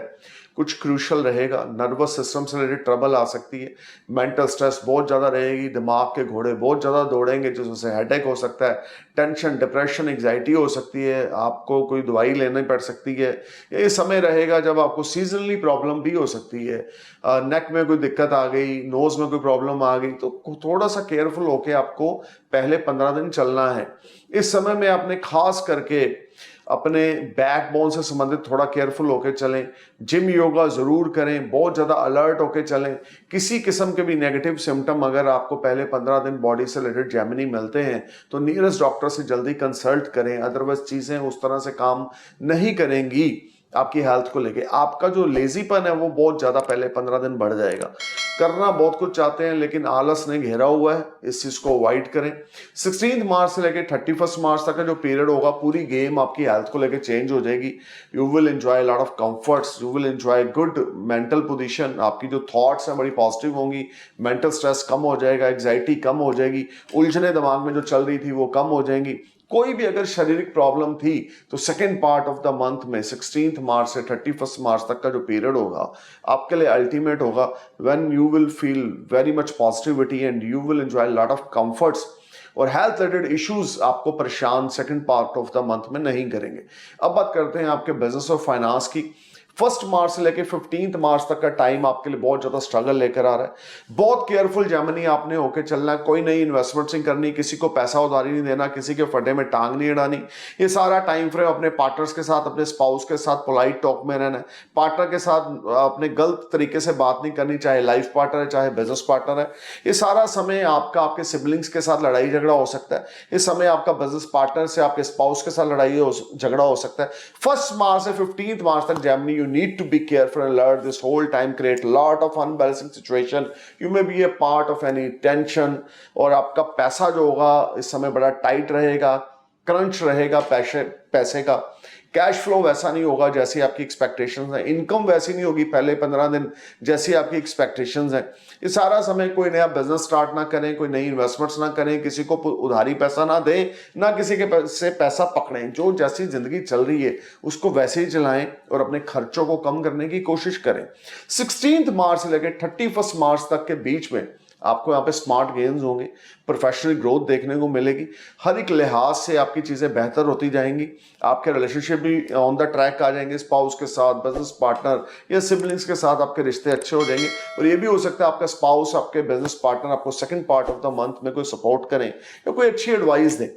कुछ क्रूशल रहेगा। नर्वस सिस्टम से रिलेटेड ट्रबल आ सकती है, मेंटल स्ट्रेस बहुत ज़्यादा रहेगी, दिमाग के घोड़े बहुत ज़्यादा दौड़ेंगे जिससे हेडेक हो सकता है, टेंशन, डिप्रेशन, एंग्जाइटी हो सकती है, आपको कोई दवाई लेनी पड़ सकती है। ये समय रहेगा जब आपको सीजनली प्रॉब्लम भी हो सकती है, नेक में कोई दिक्कत आ गई, नोज में कोई प्रॉब्लम आ गई, तो थोड़ा सा केयरफुल होके आपको पहले 15 दिन चलना है। इस समय में आपने खास करके अपने बैकबोन से संबंधित थोड़ा केयरफुल होकर चलें, जिम योगा जरूर करें, बहुत ज्यादा अलर्ट होकर चलें। किसी किस्म के भी नेगेटिव सिम्टम अगर आपको पहले 15 दिन बॉडी से रिलेटेड जेमिनी मिलते हैं तो नियरेस्ट डॉक्टर से जल्दी कंसल्ट करें, अदरवाइज चीजें उस तरह से काम नहीं करेंगी आपकी हेल्थ को लेके। आपका जो लेजीपन है वो बहुत ज्यादा पहले 15 दिन बढ़ जाएगा। करना बहुत कुछ चाहते हैं लेकिन आलस ने घेरा हुआ है, इस चीज को अवॉइड करें। 16 मार्च से लेकर 31 मार्च तक का जो पीरियड होगा, पूरी गेम आपकी हेल्थ को लेकर चेंज हो जाएगी। You will enjoy lot of comforts, you will enjoy good mental position, आपकी जो थॉट्स हैं बड़ी पॉजिटिव होंगी, मेंटल स्ट्रेस कम हो जाएगा, एग्जाइटी कम हो जाएगी, उलझने दिमाग में जो चल रही थी वो कम हो जाएंगी। कोई भी अगर शारीरिक प्रॉब्लम थी तो second part of the month में 16 मार्च से 31 मार्च तक का जो पीरियड होगा आपके लिए अल्टीमेट होगा, when you will feel very much positivity and you will enjoy lot of comforts, और हेल्थ रिलेटेड इश्यूज आपको परेशान second part of the month में नहीं करेंगे। अब बात करते हैं आपके बिजनेस और फाइनेंस की। 1 मार्च से लेकर 15 मार्च तक का टाइम आपके लिए बहुत ज्यादा स्ट्रगल लेकर आ रहा है। बहुत केयरफुल जेमिनी आपने होकर चलना है, कोई नई इन्वेस्टमेंट्स नहीं करनी, किसी को पैसा उधारी नहीं देना, किसी के फटे में टांग नहीं अड़ानी। ये सारा टाइम फ्रेम अपने पार्टनर्स के साथ, अपने स्पाउस के साथ पोलाइट टॉक में रहना है। पार्टनर के साथ अपने गलत तरीके से बात नहीं करनी, चाहे लाइफ पार्टनर है चाहे बिजनेस पार्टनर है। ये सारा समय आपका आपके सिबलिंग्स के साथ लड़ाई झगड़ा हो सकता है। इस समय आपका बिजनेस पार्टनर से, आपके स्पाउस के साथ लड़ाई झगड़ा हो सकता है। 1 मार्च से 15 मार्च तक Gemini, you need to be careful and alert this whole time, create lot of unbalancing situation, you may be a part of any tension, और आपका पैसा जो होगा इस समय बड़ा टाइट रहेगा, क्रंच रहेगा पैसे का। कैश फ्लो वैसा नहीं होगा जैसी आपकी एक्सपेक्टेशंस हैं, इनकम वैसी नहीं होगी पहले 15 दिन जैसी आपकी एक्सपेक्टेशंस हैं। ये सारा समय कोई नया बिजनेस स्टार्ट ना करें, कोई नई इन्वेस्टमेंट्स ना करें, किसी को उधारी पैसा ना दें, ना किसी के से पैसा पकड़ें। जो जैसी जिंदगी चल रही है उसको वैसे ही चलाएं और अपने खर्चों को कम करने की कोशिश करें। 16 मार्च से लेकर 31 मार्च तक के बीच में आपको यहाँ पे स्मार्ट गेन्स होंगे, प्रोफेशनल ग्रोथ देखने को मिलेगी, हर एक लिहाज से आपकी चीजें बेहतर होती जाएंगी। आपके रिलेशनशिप भी ऑन द ट्रैक आ जाएंगे, स्पाउस के साथ, बिजनेस पार्टनर या सिबलिंग्स के साथ आपके रिश्ते अच्छे हो जाएंगे। और ये भी हो सकता है आपका स्पाउस, आपके बिजनेस पार्टनर आपको second part of the month में कोई सपोर्ट करें या कोई अच्छी एडवाइस दें।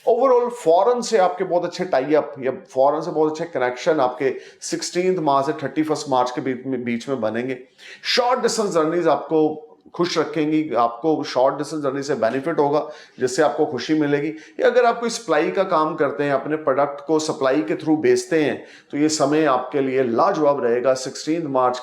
ओवरऑल फॉरेन से आपके बहुत अच्छे टाई अप या फॉरेन से बहुत अच्छे कनेक्शन आपके 16 मार्च से 31 मार्च के बीच में बनेंगे। शॉर्ट डिस्टेंस जर्नीज आपको खुश रखेंगी, आपको शॉर्ट डिस्टेंस जर्नी से बेनिफिट होगा जिससे आपको खुशी मिलेगी। या अगर आप कोई सप्लाई का काम करते हैं, अपने प्रोडक्ट को सप्लाई के थ्रू बेचते हैं, तो ये समय आपके लिए लाजवाब रहेगा। 16 मार्च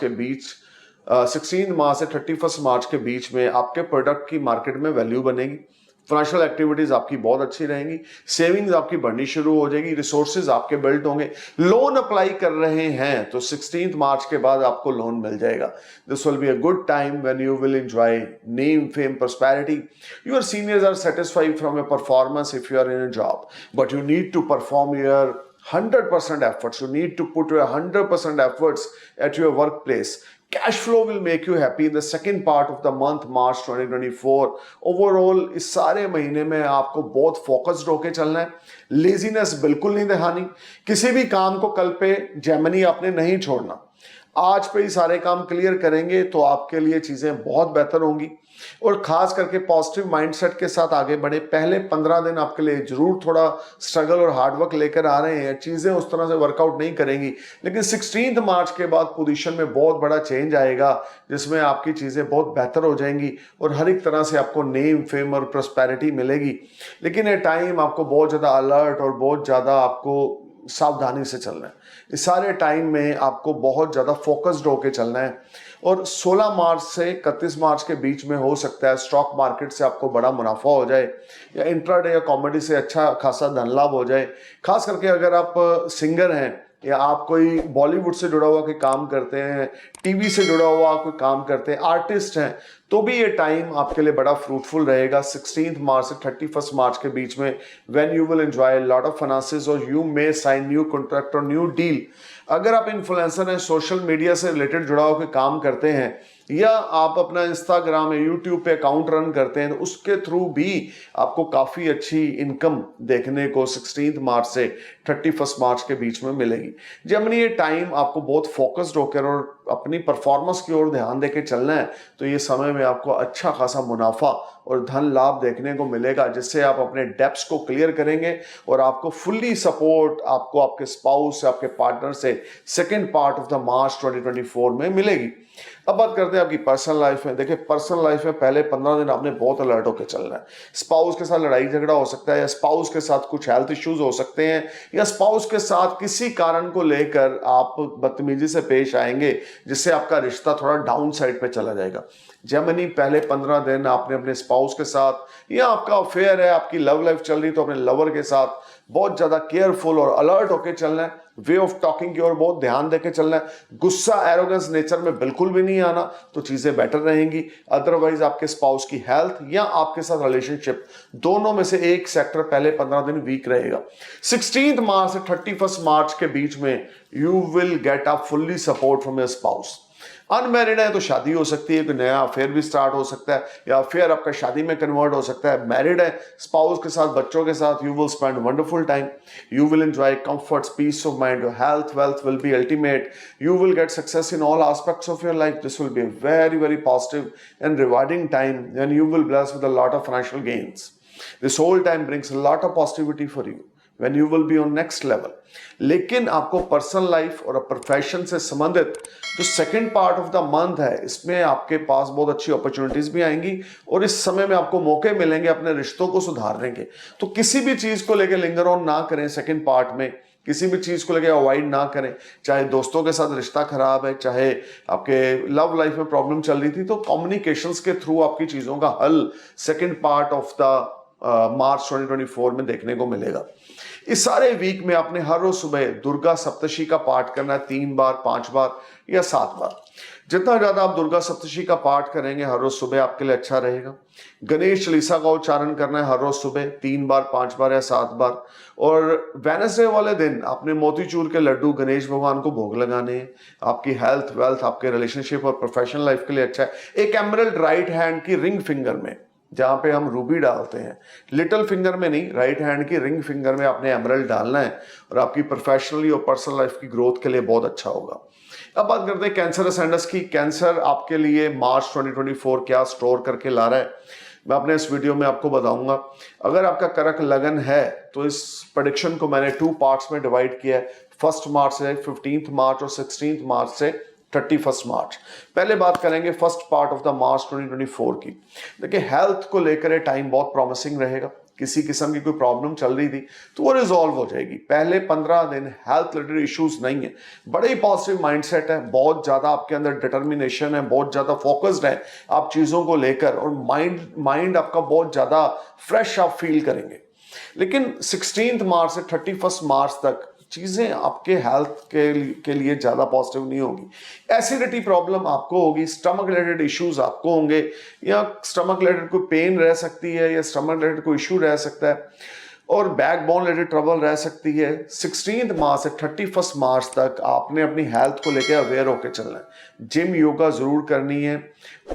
से 31 मार्च के बीच में आपके प्रोडक्ट की मार्केट में वैल्यू बनेगी, फाइनेंशियल एक्टिविटीज आपकी बहुत अच्छी रहेंगी, सेविंग्स आपकी बढ़नी शुरू हो जाएगी, रिसोर्सेज आपके बिल्ड होंगे। लोन अप्लाई कर रहे हैं तो 16 मार्च के बाद आपको लोन मिल जाएगा। This will be a good time when you will enjoy name, fame, prosperity. Your seniors are satisfied from your performance if you are in a job, but you need to perform your 100% efforts. You need to put your 100% efforts at your workplace. Cash flow will make you happy in the second part of the month, March 2024. Overall, इस सारे महीने में आपको बहुत focused होके चलना है, laziness बिल्कुल नहीं दिखानी। किसी भी काम को कल पे जेमिनी आपने नहीं छोड़ना, आज पे ही सारे काम क्लियर करेंगे तो आपके लिए चीजें बहुत बेहतर होंगी। और खास करके पॉजिटिव माइंडसेट के साथ आगे बढ़े। पहले 15 दिन आपके लिए जरूर थोड़ा स्ट्रगल और हार्डवर्क लेकर आ रहे हैं, चीजें उस तरह से वर्कआउट नहीं करेंगी, लेकिन 16 मार्च के बाद पोजीशन में बहुत बड़ा चेंज आएगा जिसमें आपकी चीजें बहुत बेहतर हो जाएंगी और हर एक तरह से आपको नेम, फेम और प्रॉस्पेरिटी मिलेगी। लेकिन ये टाइम आपको बहुत ज्यादा अलर्ट और बहुत ज्यादा आपको सावधानी से चलना है। इस सारे टाइम में आपको बहुत ज्यादा फोकस्ड होकर चलना है। और 16 मार्च से 31 मार्च के बीच में हो सकता है स्टॉक मार्केट से आपको बड़ा मुनाफा हो जाए या इंट्राडे या कॉमोडिटी से अच्छा खासा धन लाभ हो जाए। खास करके अगर आप सिंगर हैं या आप कोई बॉलीवुड से जुड़ा हुआ कोई काम करते हैं, टीवी से जुड़ा हुआ कोई काम करते हैं, आर्टिस्ट हैं, तो भी ये टाइम आपके लिए बड़ा फ्रूटफुल रहेगा। 16 मार्च से 31 मार्च के बीच में when you will enjoy lot of finances और you may sign new contract और न्यू डील। अगर आप इन्फ्लुएंसर हैं, सोशल मीडिया से रिलेटेड जुड़ा हुआ कोई काम करते हैं या आप अपना इंस्टाग्राम या यूट्यूब पे अकाउंट रन करते हैं, तो उसके थ्रू भी आपको काफी अच्छी इनकम देखने को 16 मार्च से 31 मार्च के बीच में मिलेगी। जेमिनी ये टाइम आपको बहुत फोकस्ड होकर और अपनी परफॉर्मेंस की ओर ध्यान देके चलना है तो ये समय में आपको अच्छा खासा मुनाफा और धन लाभ देखने को मिलेगा, जिससे आप अपने डेब्ट्स को क्लियर करेंगे और आपको फुल्ली सपोर्ट आपको आपके स्पाउस से, आपके पार्टनर से सेकेंड पार्ट ऑफ द मार्च 2024 में मिलेगी। अब बात करते हैं आपकी पर्सनल लाइफ में। देखिए, पर्सनल लाइफ में पहले 15 दिन आपने बहुत अलर्ट होकर चलना है। स्पाउस के साथ लड़ाई झगड़ा हो सकता है, या स्पाउस के साथ कुछ हेल्थ इश्यूज हो सकते हैं, या स्पाउस के साथ किसी कारण को लेकर आप बदतमीजी से पेश आएंगे, जिससे आपका रिश्ता थोड़ा डाउन साइड पे चला जाएगा। जेमिनी, पहले 15 दिन आपने अपने स्पाउस के साथ, या आपका अफेयर है, आपकी लव लाइफ चल रही तो अपने लवर के साथ बहुत ज्यादा केयरफुल और अलर्ट होकर चलना है। वे ऑफ टॉकिंग की ओर बहुत ध्यान देके चलना है। गुस्सा, एरोगेंस नेचर में बिल्कुल भी नहीं आना, तो चीजें बेटर रहेंगी। अदरवाइज आपके स्पाउस की हेल्थ या आपके साथ रिलेशनशिप, दोनों में से एक सेक्टर पहले 15 दिन वीक रहेगा। 16 मार्च से 31 मार्च के बीच में you will get a fully support from your spouse. Unmarried है तो शादी हो सकती है, कोई नया अफेयर भी स्टार्ट हो सकता है, या अफेयर आपका शादी में कन्वर्ट हो सकता है। मैरिड है, स्पाउस के साथ, बच्चों के साथ, you will spend wonderful time, you will enjoy comforts, peace of mind, your health wealth will be ultimate, you will get success in all aspects of your life. This will be a very, very positive and rewarding time, and you will bless with a lot of financial gains. This whole time brings a lot of positivity for you when you will be on next level. लेकिन आपको personal life और profession से संबंधित जो second part of the month है, इसमें आपके पास बहुत अच्छी अपॉर्चुनिटीज भी आएंगी और इस समय में आपको मौके मिलेंगे अपने रिश्तों को सुधारने के। तो किसी भी चीज को लेकर लिंगर ऑन ना करें। सेकंड पार्ट में किसी भी चीज को लेकर अवॉइड ना करें, चाहे दोस्तों के साथ रिश्ता खराब है, चाहे आपके लव लाइफ में प्रॉब्लम चल रही थी, तो कम्युनिकेशंस के थ्रू आपकी चीजों का हल सेकंड पार्ट ऑफ द मार्च 2024 में देखने को मिलेगा। इस सारे वीक में आपने हर रोज सुबह दुर्गा सप्तशी का पाठ करना है, 3 बार, 5 बार या 7 बार। जितना ज्यादा आप दुर्गा सप्तशी का पाठ करेंगे हर रोज सुबह, आपके लिए अच्छा रहेगा। गणेश चालीसा का उच्चारण करना है हर रोज सुबह 3 बार, 5 बार या 7 बार। और वेडनेसडे वाले दिन आपने मोतीचूर के लड्डू गणेश भगवान को भोग लगाने हैं। आपकी हेल्थ वेल्थ, आपके रिलेशनशिप और प्रोफेशनल लाइफ के लिए अच्छा है। एक एमरल्ड राइट हैंड की रिंग फिंगर में, जहां पे हम रूबी डालते हैं, लिटिल फिंगर में नहीं, राइट हैंड की रिंग फिंगर में आपने एमरल्ड डालना है, और आपकी प्रोफेशनली और पर्सनल लाइफ की ग्रोथ के लिए बहुत अच्छा होगा। अब बात करते हैं कैंसर असेंडेंस की। कैंसर आपके लिए मार्च 2024 क्या स्टोर करके ला रहा है, मैं अपने इस वीडियो में आपको बताऊंगा। अगर आपका करक लगन है तो इस प्रेडिक्शन को मैंने 2 पार्ट्स में डिवाइड किया है, 1 मार्च से 15 मार्च और 16 मार्च से 31 मार्च। पहले बात करेंगे फर्स्ट पार्ट ऑफ द मार्च 2024 की। देखिए, हेल्थ को लेकर टाइम बहुत प्रॉमिसिंग रहेगा। किसी किस्म की कोई प्रॉब्लम चल रही थी तो वो रिजॉल्व हो जाएगी। पहले 15 दिन हेल्थ रिलेटेड इश्यूज नहीं है, बड़े ही पॉजिटिव माइंडसेट है, बहुत ज्यादा आपके अंदर डिटर्मिनेशन है, बहुत ज्यादा फोकस्ड है आप चीजों को लेकर, और माइंड आपका बहुत ज्यादा फ्रेश आप फील करेंगे। लेकिन 16 मार्च से 31 मार्च तक चीजें आपके हेल्थ के लिए ज्यादा पॉजिटिव नहीं होगी। एसिडिटी प्रॉब्लम आपको होगी, स्टमक रिलेटेड इश्यूज आपको होंगे, या स्टमक रिलेटेड कोई पेन रह सकती है, या स्टमक रिलेटेड कोई इश्यू रह सकता है, और बैकबोन रिलेटेड ट्रबल रह सकती है। 16 मार्च से 31 मार्च तक आपने अपनी हेल्थ को लेकर अवेयर होकर चलना है। जिम योगा जरूर करनी है,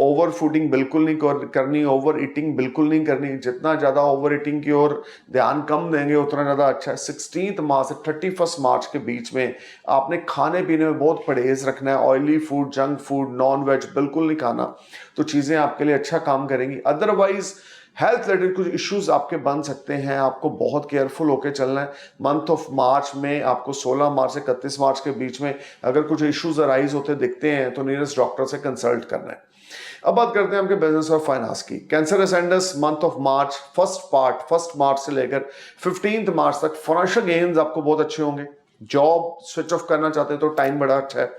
ओवर फूडिंग बिल्कुल नहीं करनी, ओवर ईटिंग बिल्कुल नहीं करनी। जितना ज्यादा ओवर ईटिंग की ओर ध्यान कम देंगे उतना ज्यादा अच्छा है। 16 मार्च से 31 मार्च के बीच में आपने खाने पीने में बहुत परहेज रखना है। Oily food, junk food, non veg बिल्कुल नहीं खाना, तो चीजें आपके लिए अच्छा काम करेंगी। अदरवाइज हेल्थ रिलेटेड कुछ इश्यूज आपके बन सकते हैं, आपको बहुत केयरफुल होकर चलना है। मंथ ऑफ मार्च में आपको 16 मार्च से 31 मार्च के बीच में अगर कुछ इश्यूज अराइज होते दिखते हैं तो नियरेस्ट डॉक्टर से कंसल्ट करना है। अब बात करते हैं आपके बिजनेस और फाइनेंस की। Cancer ascendants month of March, first March से लेकर 15 मार्च तक फाइनेंशियल गेन्स आपको बहुत अच्छे होंगे। जॉब स्विच ऑफ करना चाहते हैं तो टाइम बड़ा अच्छा है,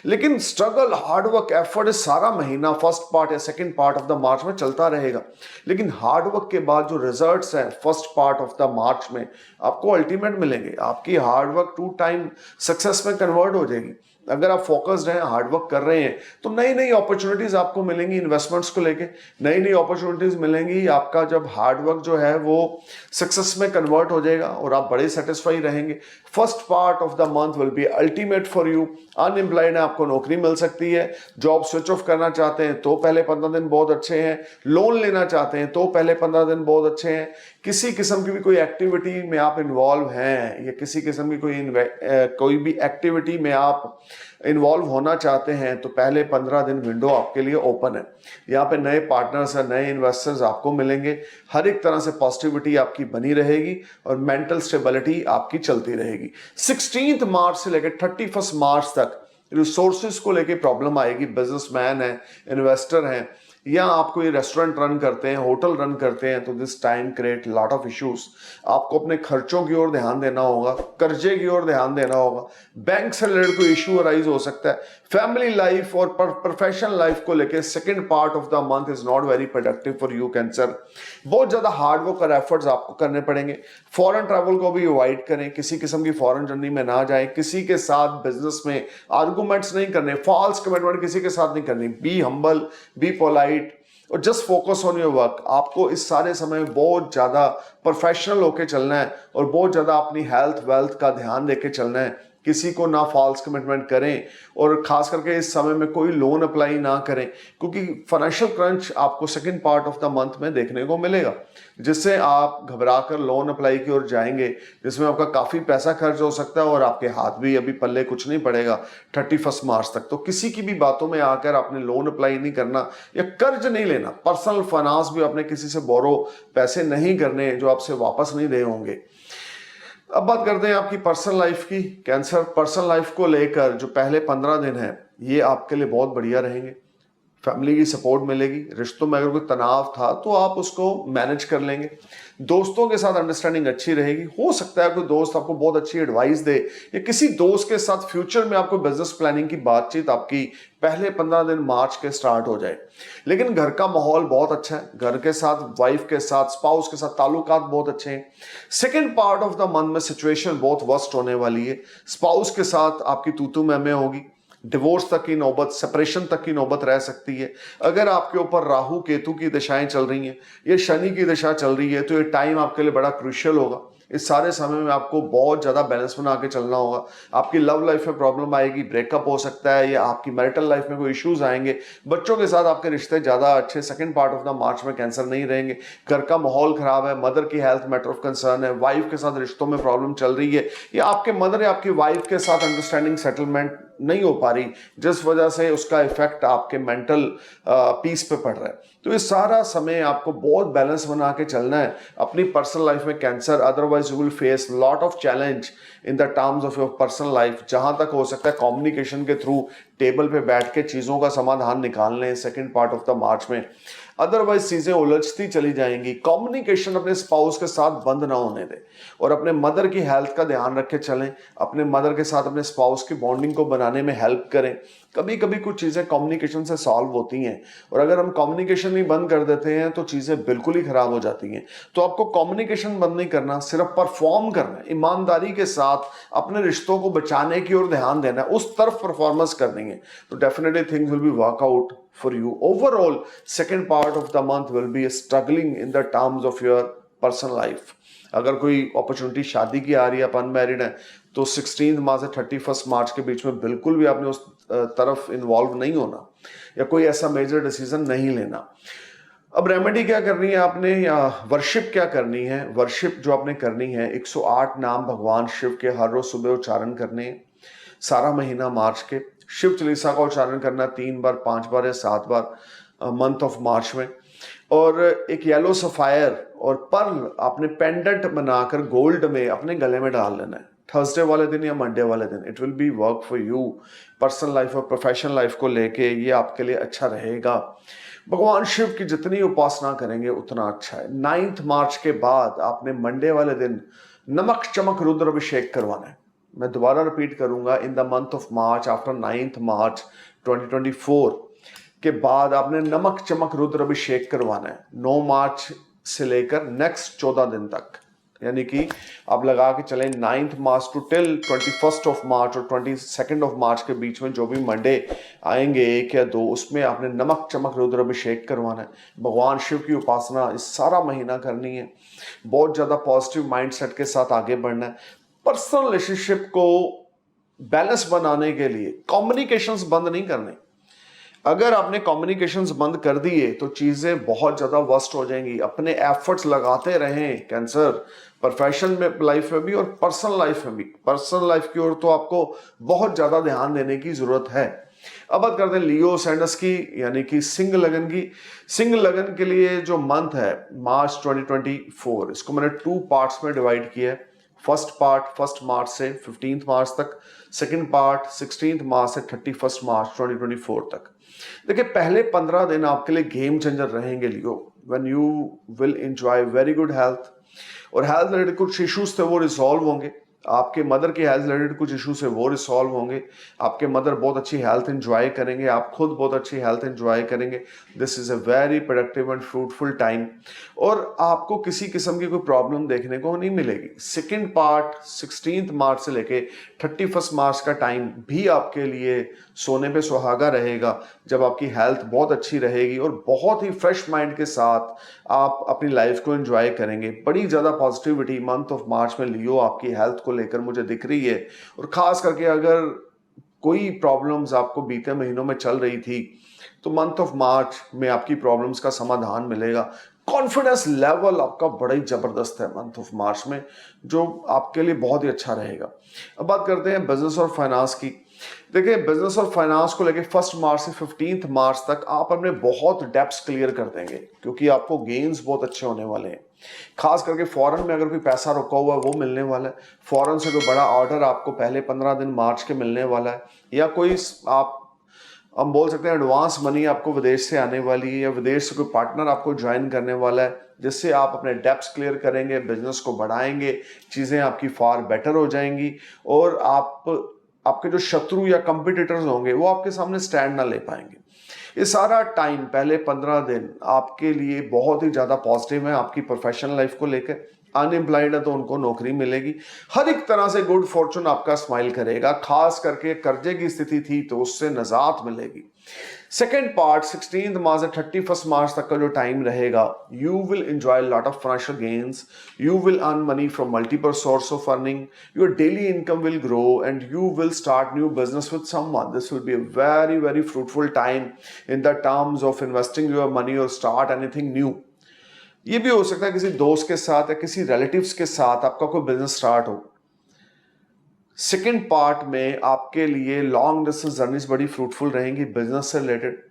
लेकिन स्ट्रगल, हार्डवर्क, एफर्ट सारा महीना फर्स्ट पार्ट या second part of the March में चलता रहेगा। लेकिन हार्डवर्क के बाद जो रिजल्ट्स हैं first part of the March में आपको अल्टीमेट मिलेंगे। आपकी हार्डवर्क 2 टाइम सक्सेस में कन्वर्ट हो जाएगी। अगर आप फोकस्ड हैं, हार्डवर्क कर रहे हैं, तो नई नई अपॉर्चुनिटीज आपको मिलेंगी इन्वेस्टमेंट्स को लेके, नई नई अपॉर्चुनिटीज मिलेंगी। आपका जब हार्डवर्क जो है वो सक्सेस में कन्वर्ट हो जाएगा और आप बड़े सेटिस्फाई रहेंगे। First part of the month will be ultimate for you. Unemployed है, आपको नौकरी मिल सकती है। जॉब स्विच ऑफ करना चाहते हैं तो पहले 15 दिन बहुत अच्छे हैं। लोन लेना चाहते हैं तो पहले 15 दिन बहुत अच्छे हैं। किसी किस्म की भी कोई एक्टिविटी में आप इन्वॉल्व हैं, या किसी किस्म की कोई भी एक्टिविटी में आप इन्वॉल्व होना चाहते हैं तो पहले 15 दिन विंडो आपके लिए ओपन है। यहाँ पे नए पार्टनर्स या नए इन्वेस्टर्स आपको मिलेंगे, हर एक तरह से पॉजिटिविटी आपकी बनी रहेगी और मेंटल स्टेबिलिटी आपकी चलती रहेगी। 16 मार्च से लेकर 31 मार्च तक रिसोर्सेज को लेके प्रॉब्लम आएगी। बिजनेसमैन है, इन्वेस्टर हैं, या आप कोई रेस्टोरेंट रन करते हैं, होटल रन करते हैं, तो this time create lot of issues. आपको अपने खर्चों की ओर ध्यान देना होगा, कर्जे की ओर ध्यान देना होगा, बैंक से रिलेटेड कोई इश्यू अराइज हो सकता है। फैमिली लाइफ और प्रोफेशनल लाइफ को लेके second part of the month is not very productive for you cancer. बहुत ज्यादा हार्ड वर्क और एफर्ट्स आपको करने पड़ेंगे। फॉरेन ट्रैवल को भी अवॉइड करें, किसी किस्म की फॉरेन जर्नी में ना जाएं, किसी के साथ बिजनेस में आर्गुमेंट्स नहीं करने, फॉल्स कमिटमेंट किसी के साथ नहीं करनी। बी हम्बल, बी पोलाइट और just focus on your work. आपको इस सारे समय में बहुत ज्यादा प्रोफेशनल होके चलना है और बहुत ज्यादा अपनी हेल्थ वेल्थ का ध्यान देके चलना है। किसी को ना फॉल्स कमिटमेंट करें और खास करके इस समय में कोई लोन अप्लाई ना करें, क्योंकि फाइनेंशियल क्रंच आपको second part of the month में देखने को मिलेगा, जिससे आप घबराकर लोन अप्लाई की ओर जाएंगे, जिसमें आपका काफी पैसा खर्च हो सकता है और आपके हाथ भी अभी पल्ले कुछ नहीं पड़ेगा 31 मार्च तक। तो किसी की भी बातों में आकर आपने लोन अप्लाई नहीं करना या कर्ज नहीं लेना। पर्सनल फाइनेंस भी आपने किसी से बोरो पैसे नहीं करने जो आपसे वापस नहीं दे होंगे। अब बात करते हैं आपकी पर्सनल लाइफ की। कैंसर पर्सनल लाइफ को लेकर जो पहले 15 दिन है ये आपके लिए बहुत बढ़िया रहेंगे। फैमिली की सपोर्ट मिलेगी, रिश्तों में अगर कोई तनाव था तो आप उसको मैनेज कर लेंगे। दोस्तों के साथ अंडरस्टैंडिंग अच्छी रहेगी। हो सकता है कोई दोस्त आपको बहुत अच्छी एडवाइस दे या किसी दोस्त के साथ फ्यूचर में आपको बिजनेस प्लानिंग की बातचीत आपकी पहले 15 दिन मार्च के स्टार्ट हो जाए। लेकिन घर का माहौल बहुत अच्छा है, घर के साथ, वाइफ के साथ, स्पाउस के साथ ताल्लुकात बहुत अच्छे हैं। Second part of the month में सिचुएशन बहुत वर्स्ट होने वाली है। स्पाउस के साथ आपकी तू मैं होगी, डिवोर्स तक की नौबत, सेपरेशन तक की नौबत रह सकती है। अगर आपके ऊपर राहु केतु की दिशाएं चल रही हैं, ये शनि की दिशा चल रही है, तो ये टाइम आपके लिए बड़ा क्रूशियल होगा। इस सारे समय में आपको बहुत ज्यादा बैलेंस बना के चलना होगा। आपकी लव लाइफ में प्रॉब्लम आएगी, ब्रेकअप हो सकता है, या आपकी मैरिटल लाइफ में कोई इश्यूज आएंगे। बच्चों के साथ आपके रिश्ते ज्यादा अच्छे second part of the March में कैंसर नहीं रहेंगे। घर का माहौल खराब है, मदर की हेल्थ मैटर ऑफ कंसर्न है, वाइफ के साथ रिश्तों में प्रॉब्लम चल रही है, या आपके मदर या आपकी वाइफ के साथ अंडरस्टैंडिंग सेटलमेंट नहीं हो पा रही, जिस वजह से उसका इफेक्ट आपके मेंटल पीस पे पड़ रहा है। तो ये सारा समय आपको बहुत बैलेंस बना के चलना है अपनी पर्सनल लाइफ में cancer. Otherwise you will face lot of challenge in the terms of your personal life. जहां तक हो सकता है कम्युनिकेशन के थ्रू टेबल पे बैठ के चीजों का समाधान निकाल लें second part of the March में। अदरवाइज चीजें उलझती चली जाएंगी। कम्युनिकेशन अपने स्पाउस के साथ बंद ना होने दें और अपने मदर की हेल्थ का ध्यान रख के चलें। अपने मदर के साथ अपने स्पाउस की बॉन्डिंग को बनाने में हेल्प करें। कभी कभी कुछ चीजें कम्युनिकेशन से सॉल्व होती हैं और अगर हम कम्युनिकेशन ही बंद कर देते हैं तो चीजें बिल्कुल ही खराब हो जाती हैं। तो आपको कम्युनिकेशन बंद नहीं करना, सिर्फ परफॉर्म करना है, ईमानदारी के साथ अपने रिश्तों को बचाने की ओर ध्यान देना है, उस तरफ परफॉर्मेंस करनी है। तो definitely things will B workout for you. Overall, second part of the month will be struggling in the terms of your personal life. अगर कोई अपॉर्चुनिटी शादी की आ रही है, आप अनमैरिड है, तो 16 मार्च से 31 मार्च के बीच में बिल्कुल भी आपने उस तरफ इन्वॉल्व नहीं होना या कोई ऐसा मेजर डिसीजन नहीं लेना। अब रेमेडी क्या करनी है आपने, या वर्शिप क्या करनी है? वर्शिप जो आपने करनी है, 108 नाम भगवान शिव के हर रोज सुबह उच्चारण करने हैं सारा महीना मार्च के। शिव चालीसा का उच्चारण करना 3 बार, 5 बार या 7 बार मंथ ऑफ मार्च में। और एक येलो सफायर और पर्ल आपने पेंडेंट बनाकर गोल्ड में अपने गले में डाल लेना है थर्सडे वाले दिन या मंडे वाले दिन। It will be work for you. Personal life और प्रोफेशनल लाइफ को लेके ये आपके लिए अच्छा रहेगा। भगवान शिव की जितनी उपासना करेंगे उतना अच्छा है। 9 मार्च के बाद आपने मंडे वाले दिन नमक चमक रुद्र अभिषेक करवाना है। मैं दोबारा रिपीट करूंगा, इन the month of March after 9 मार्च 2024 के बाद आपने नमक चमक रुद्र अभिषेक करवाना है 9 मार्च से लेकर नेक्स्ट 14 दिन तक। यानी कि आप लगा के चलें 9 March two till 21 of March और 22 ऑफ मार्च के बीच में जो भी मंडे आएंगे 1 या 2, उसमें आपने नमक चमक रुद्र अभिषेक करवाना है। भगवान शिव की उपासना इस सारा महीना करनी है। बहुत ज्यादा पॉजिटिव माइंडसेट के साथ आगे बढ़ना है। पर्सनल रिलेशनशिप को बैलेंस बनाने के लिए कम्युनिकेशंस बंद नहीं करने। अगर आपने कम्युनिकेशंस बंद कर दिए तो चीजें बहुत ज्यादा वर्स्ट हो जाएंगी। अपने एफर्ट्स लगाते रहें कैंसर, प्रोफेशनल में लाइफ में भी और पर्सनल लाइफ में भी। पर्सनल लाइफ की ओर तो आपको बहुत ज्यादा ध्यान देने की जरूरत है। अब बात करते हैं लियो सैंडस की, यानी कि सिंह लगन की। सिंह लगन के लिए जो मंथ है मार्च 2024, इसको मैंने 2 पार्ट्स में डिवाइड किया है। फर्स्ट पार्ट 1 मार्च से 15 मार्च तक, सेकंड पार्ट 16 मार्च से 31 मार्च 2024 तक। देखिए पहले 15 दिन आपके लिए गेम चेंजर रहेंगे Leo, when you will enjoy very good health. और हेल्थ रिलेटेड कुछ इश्यूज थे वो रिसॉल्व होंगे। आपके मदर की हेल्थ रिलेटेड कुछ इश्यूज है वो रिसॉल्व होंगे। आपके मदर बहुत अच्छी हेल्थ एंजॉय करेंगे, आप खुद बहुत अच्छी हेल्थ एंजॉय करेंगे। This is a very productive and fruitful time. और आपको किसी किस्म की कोई प्रॉब्लम देखने को नहीं मिलेगी। सेकेंड पार्ट 16 मार्च से लेके 31 मार्च का टाइम भी आपके लिए सोने पे सुहागा रहेगा, जब आपकी हेल्थ बहुत अच्छी रहेगी और बहुत ही फ्रेश माइंड के साथ आप अपनी लाइफ को एंजॉय करेंगे। बड़ी ज़्यादा पॉजिटिविटी मंथ ऑफ मार्च में लियो आपकी हेल्थ को लेकर मुझे दिख रही है। और ख़ास करके अगर कोई प्रॉब्लम्स आपको बीते महीनों में चल रही थी तो मंथ ऑफ मार्च में आपकी प्रॉब्लम्स का समाधान मिलेगा। कॉन्फिडेंस लेवल आपका बड़ा ही जबरदस्त है मंथ ऑफ मार्च में, जो आपके लिए बहुत ही अच्छा रहेगा। अब बात करते हैं बिजनेस और फाइनेंस की। देखिए बिजनेस और फाइनेंस को लेके 1 मार्च से 15 मार्च तक आप अपने बहुत डेप्स क्लियर कर देंगे, क्योंकि आपको गेन्स बहुत अच्छे होने वाले हैं। खास करके फॉरेन में अगर कोई पैसा रुका हुआ है वो मिलने वाला है। फॉरेन से कोई बड़ा ऑर्डर आपको पहले 15 दिन मार्च के मिलने वाला है, या कोई आप हम बोल सकते हैं एडवांस मनी आपको विदेश से आने वाली है, या विदेश से कोई पार्टनर आपको ज्वाइन करने वाला है, जिससे आप अपने डेप्स क्लियर करेंगे, बिजनेस को बढ़ाएंगे, चीज़ें आपकी फार बेटर हो जाएंगी। और आपके जो शत्रु या कंपिटिटर्स होंगे वो आपके सामने स्टैंड ना ले पाएंगे। ये सारा टाइम पहले 15 दिन आपके लिए बहुत ही ज़्यादा पॉजिटिव है आपकी प्रोफेशनल लाइफ को लेकर। अनएम्प्लॉयड है तो उनको नौकरी मिलेगी। हर एक तरह से गुड फॉर्चून आपका स्माइल करेगा। खास करके कर्जे की स्थिति थी तो उससे निजात मिलेगी। सेकेंड पार्ट 16 मार्च से 31 मार्च तक का जो टाइम रहेगा, you will enjoy lot of financial gains, you will earn money from multiple source of earning, your daily income will grow and you will start new business with someone. This will be a very very fruitful time in the terms of investing your money और start anything new. ये भी हो सकता है किसी दोस्त के साथ या किसी रिलेटिव्स के साथ आपका कोई बिजनेस स्टार्ट हो। सेकेंड पार्ट में आपके लिए लॉन्ग डिस्टेंस जर्नीज बड़ी फ्रूटफुल रहेंगी बिजनेस से रिलेटेड।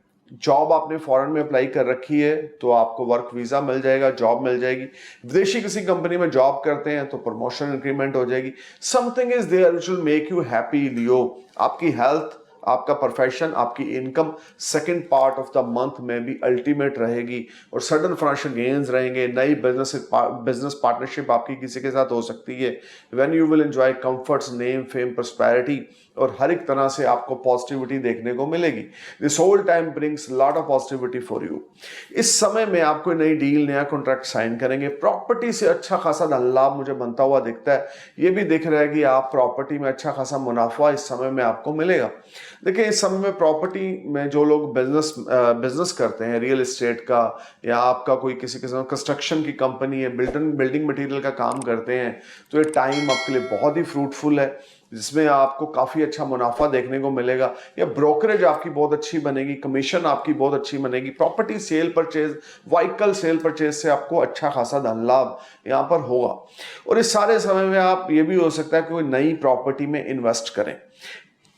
जॉब आपने फॉरेन में अप्लाई कर रखी है तो आपको वर्क वीजा मिल जाएगा, जॉब मिल जाएगी। विदेशी किसी कंपनी में जॉब करते हैं तो प्रमोशन इंक्रीमेंट हो जाएगी। Something is there which will make you happy Leo. आपकी हेल्थ, आपका प्रोफेशन, आपकी income second part of the month में भी अल्टीमेट रहेगी और सडन फाइनेंशियल गेन्स रहेंगे। नई बिजनेस पार्टनरशिप आपकी किसी के साथ हो सकती है। When you will enjoy comforts, name, fame, prosperity, और हर एक तरह से आपको पॉजिटिविटी देखने को मिलेगी। This whole time brings lot of positivity for you. इस समय में आप कोई नई डील, नया कॉन्ट्रैक्ट साइन करेंगे। प्रॉपर्टी से अच्छा खासा धन लाभ मुझे बनता हुआ दिखता है। ये भी दिख रहा है कि आप प्रॉपर्टी में अच्छा खासा मुनाफा इस समय में आपको मिलेगा। देखिए इस समय में प्रॉपर्टी में जो लोग बिजनेस करते हैं, रियल एस्टेट का, या आपका कोई किसी किस्म कंस्ट्रक्शन की कंपनी है, बिल्डिंग मटेरियल का काम करते हैं, तो ये टाइम आपके लिए बहुत ही फ्रूटफुल है, जिसमें आपको काफ़ी अच्छा मुनाफा देखने को मिलेगा। या ब्रोकरेज आपकी बहुत अच्छी बनेगी, कमीशन आपकी बहुत अच्छी बनेगी। Property cell purchase, vehicle cell purchase से आपको अच्छा खासा धन लाभ यहाँ पर होगा। और इस सारे समय में आप ये भी हो सकता है कि कोई नई प्रॉपर्टी में इन्वेस्ट करें।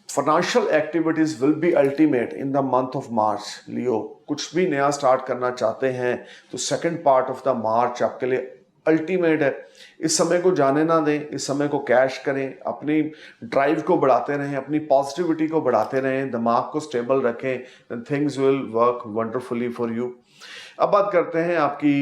Financial activities will be ultimate in the month of March. Leo कुछ भी नया स्टार्ट करना चाहते हैं तो second part of the March आपके लिए अल्टीमेट है। इस समय को जाने ना दें, इस समय को कैश करें, अपनी ड्राइव को बढ़ाते रहें, अपनी पॉजिटिविटी को बढ़ाते रहें, दिमाग को स्टेबल रखें, and things will work wonderfully for you. अब बात करते हैं आपकी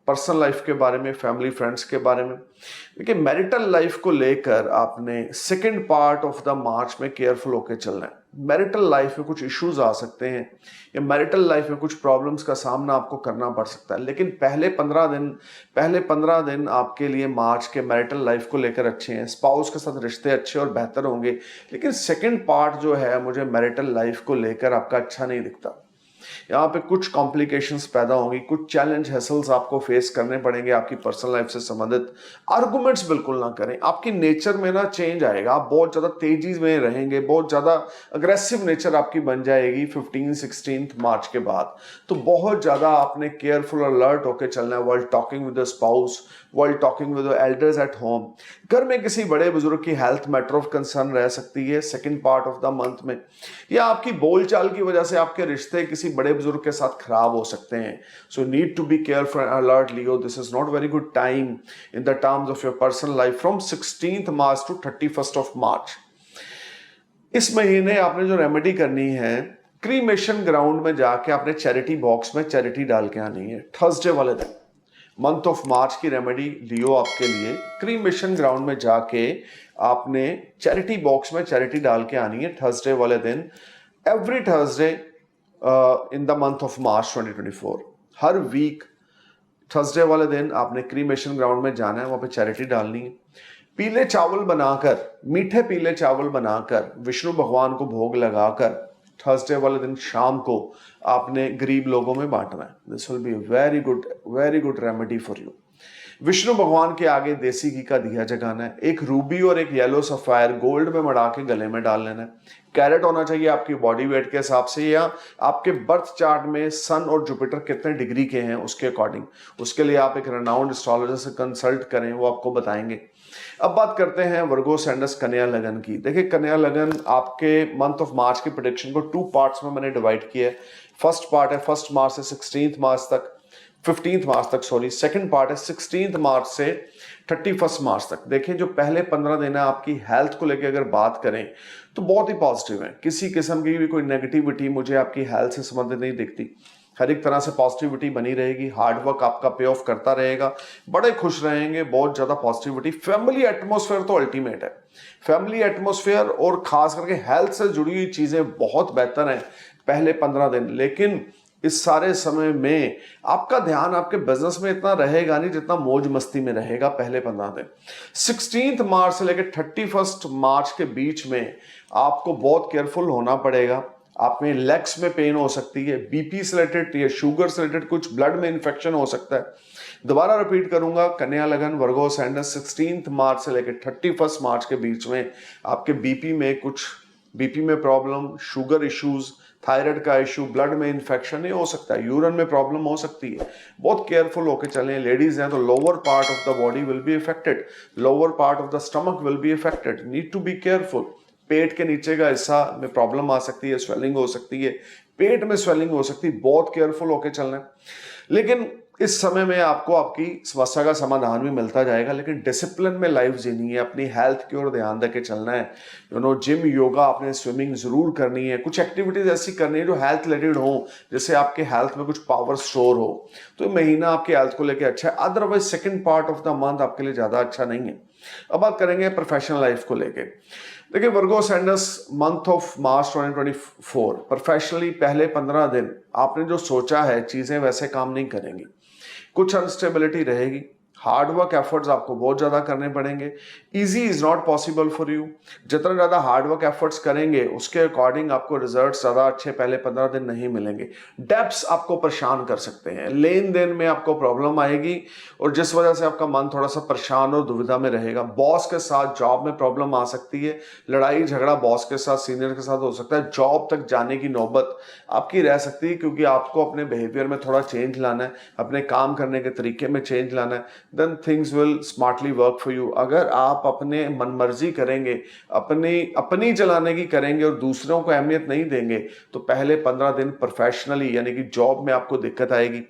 पर्सनल लाइफ के बारे में, फैमिली फ्रेंड्स के बारे में। देखिए मैरिटल लाइफ को लेकर आपने second part of the March में केयरफुल होकर चलना है। मैरिटल लाइफ में कुछ इश्यूज आ सकते हैं या मैरिटल लाइफ में कुछ प्रॉब्लम्स का सामना आपको करना पड़ सकता है, लेकिन पहले 15 दिन आपके लिए मार्च के मैरिटल लाइफ को लेकर अच्छे हैं। स्पाउस के साथ रिश्ते अच्छे और बेहतर होंगे। लेकिन सेकेंड पार्ट जो है मुझे मैरिटल लाइफ को लेकर आपका अच्छा नहीं दिखता। यहाँ पे कुछ कॉम्प्लिकेशंस पैदा होंगी, कुछ चैलेंज हैसल्स आपको फेस करने पड़ेंगे आपकी पर्सनल लाइफ से संबंधित। आर्गुमेंट्स बिल्कुल ना करें, आपकी नेचर में ना चेंज आएगा, आप बहुत ज़्यादा तेजी में रहेंगे, बहुत ज़्यादा अग्रेसिव नेचर आपकी बन जाएगी 15-16 मार्च के बाद। तो बहुत ज़्यादा आपने केयरफुल अलर्ट होकर चलना है while talking with the spouse, while talking with the elders at home. घर में किसी बड़े बुजुर्ग की हेल्थ मैटर ऑफ कंसर्न रह सकती है second part of the month में, या आपकी बोलचाल की वजह से आपके रिश्ते किसी बड़े बुजुर्ग के साथ खराब हो सकते हैं। So need to be careful alert Leo, this is not very good time in the terms of your personal life from 16th March to 31st of March. इस महीने आपने जो रेमेडी करनी है, क्रीमेशन ग्राउंड में जाके आपने चैरिटी बॉक्स में चैरिटी डाल के आनी है थर्सडे वाले दिन। मंथ ऑफ मार्च की रेमेडी लियो आपके लिए, क्रीमेशन ग्राउंड में जाके आपने चैरिटी बॉक्स में चैरिटी डाल के आनी है थर्सडे वाले दिन, every Thursday in the month of March 2024। हर वीक थर्सडे वाले दिन आपने क्रीमेशन ग्राउंड में जाना है, वहां पे चैरिटी डालनी है। पीले चावल बनाकर, मीठे पीले चावल बनाकर विष्णु भगवान को भोग लगाकर थर्सडे वाले दिन शाम को आपने गरीब लोगों में बांटना है। This will be very good remedy for you. Vishnu भगवान के आगे देसी घी का दिया जगाना है, एक रूबी और एक येलो सफायर गोल्ड में मढ़ा के गले में डाल लेना है। कैरेट होना चाहिए आपकी बॉडी वेट के हिसाब से, या आपके बर्थ चार्ट में सन और जुपिटर कितने डिग्री के हैं उसके अकॉर्डिंग। उसके लिए आप एक रेनाउंड एस्ट्रोलॉजर से कंसल्ट करें, वो आपको बताएंगे। अब बात करते हैं वर्गो सैंडस कन्या लगन की। देखिए कन्या लगन आपके मंथ ऑफ मार्च की प्रेडिक्शन को 2 पार्ट्स में मैंने डिवाइड किया है। फर्स्ट पार्ट है 1 मार्च से 16 मार्च तक, 15 मार्च तक सॉरी। सेकंड पार्ट है 16 मार्च से 31 मार्च तक। देखिए जो पहले 15 दिन है आपकी हेल्थ को लेकर अगर बात करें तो बहुत ही पॉजिटिव है, किसी किस्म की भी कोई नेगेटिविटी मुझे आपकी हेल्थ से संबंधित नहीं दिखती। हर एक तरह से पॉजिटिविटी बनी रहेगी, हार्डवर्क आपका पे ऑफ करता रहेगा, बड़े खुश रहेंगे, बहुत ज्यादा पॉजिटिविटी। फैमिली एटमोसफेयर तो अल्टीमेट है, फैमिली एटमोसफेयर और खास करके हेल्थ से जुड़ी हुई चीजें बहुत बेहतर हैं पहले 15 दिन। लेकिन इस सारे समय में आपका ध्यान आपके बिजनेस में इतना रहेगा नहीं जितना मौज मस्ती में रहेगा पहले 15 दिन। 16 मार्च से लेकर 31 मार्च के बीच में आपको बहुत केयरफुल होना पड़ेगा। आप में लेग्स में पेन हो सकती है, बीपी से रिलेटेड या शुगर से रिलेटेड कुछ ब्लड में इंफेक्शन हो सकता है। दोबारा रिपीट करूंगा, कन्या लगन वर्गो सैंडस 16 मार्च से लेकर 31 मार्च के बीच में आपके बीपी में प्रॉब्लम, शुगर इश्यूज, थायराइड का इशू, ब्लड में इंफेक्शन हो सकता है, यूरिन में प्रॉब्लम हो सकती है। बहुत केयरफुल होकर चलें। लेडीज हैं तो lower part of the body will be affected, lower part of the stomach will be affected, need to be careful. पेट के नीचे का हिस्सा में प्रॉब्लम आ सकती है, स्वेलिंग हो सकती है, पेट में स्वेलिंग हो सकती है, बहुत केयरफुल होकर चलना है। लेकिन इस समय में आपको आपकी समस्या का समाधान भी मिलता जाएगा, लेकिन डिसिप्लिन में लाइफ जीनी है, अपनी हेल्थ की ओर ध्यान देके चलना है। जिम, योगा, आपने स्विमिंग जरूर करनी है, कुछ एक्टिविटीज ऐसी करनी है जो हेल्थ रिलेटेड हो, जिससे आपके हेल्थ में कुछ पावर स्टोर हो। तो महीना आपकी हेल्थ को लेकर अच्छा है, otherwise second part of the month आपके लिए ज्यादा अच्छा नहीं है। अब बात करेंगे प्रोफेशनल लाइफ को लेकर। देखिए Virgo sands month of March 2024 professionally पहले 15 दिन आपने जो सोचा है चीजें वैसे काम नहीं करेंगी, कुछ अनस्टेबिलिटी रहेगी, हार्डवर्क एफर्ट्स आपको बहुत ज्यादा करने पड़ेंगे। Easy is not possible for you. जितना ज्यादा हार्डवर्क एफर्ट्स करेंगे उसके अकॉर्डिंग आपको रिजल्ट्स ज्यादा अच्छे पहले 15 दिन नहीं मिलेंगे। डेब्ट्स आपको परेशान कर सकते हैं, लेन देन में आपको प्रॉब्लम आएगी और जिस वजह से आपका मन थोड़ा सा परेशान और दुविधा में रहेगा। बॉस के साथ जॉब में प्रॉब्लम आ सकती है, लड़ाई झगड़ा बॉस के साथ, सीनियर के साथ हो सकता है, जॉब तक जाने की नौबत आपकी रह सकती है, क्योंकि आपको अपने बिहेवियर में थोड़ा चेंज लाना है, अपने काम करने के तरीके में चेंज लाना है। Then things will smartly work for you. अगर आप अपने मनमर्जी करेंगे, अपनी चलाने की करेंगे और दूसरों को अहमियत नहीं देंगे, तो पहले 15 दिन प्रोफेशनली यानी कि जॉब में आपको दिक्कत आएगी।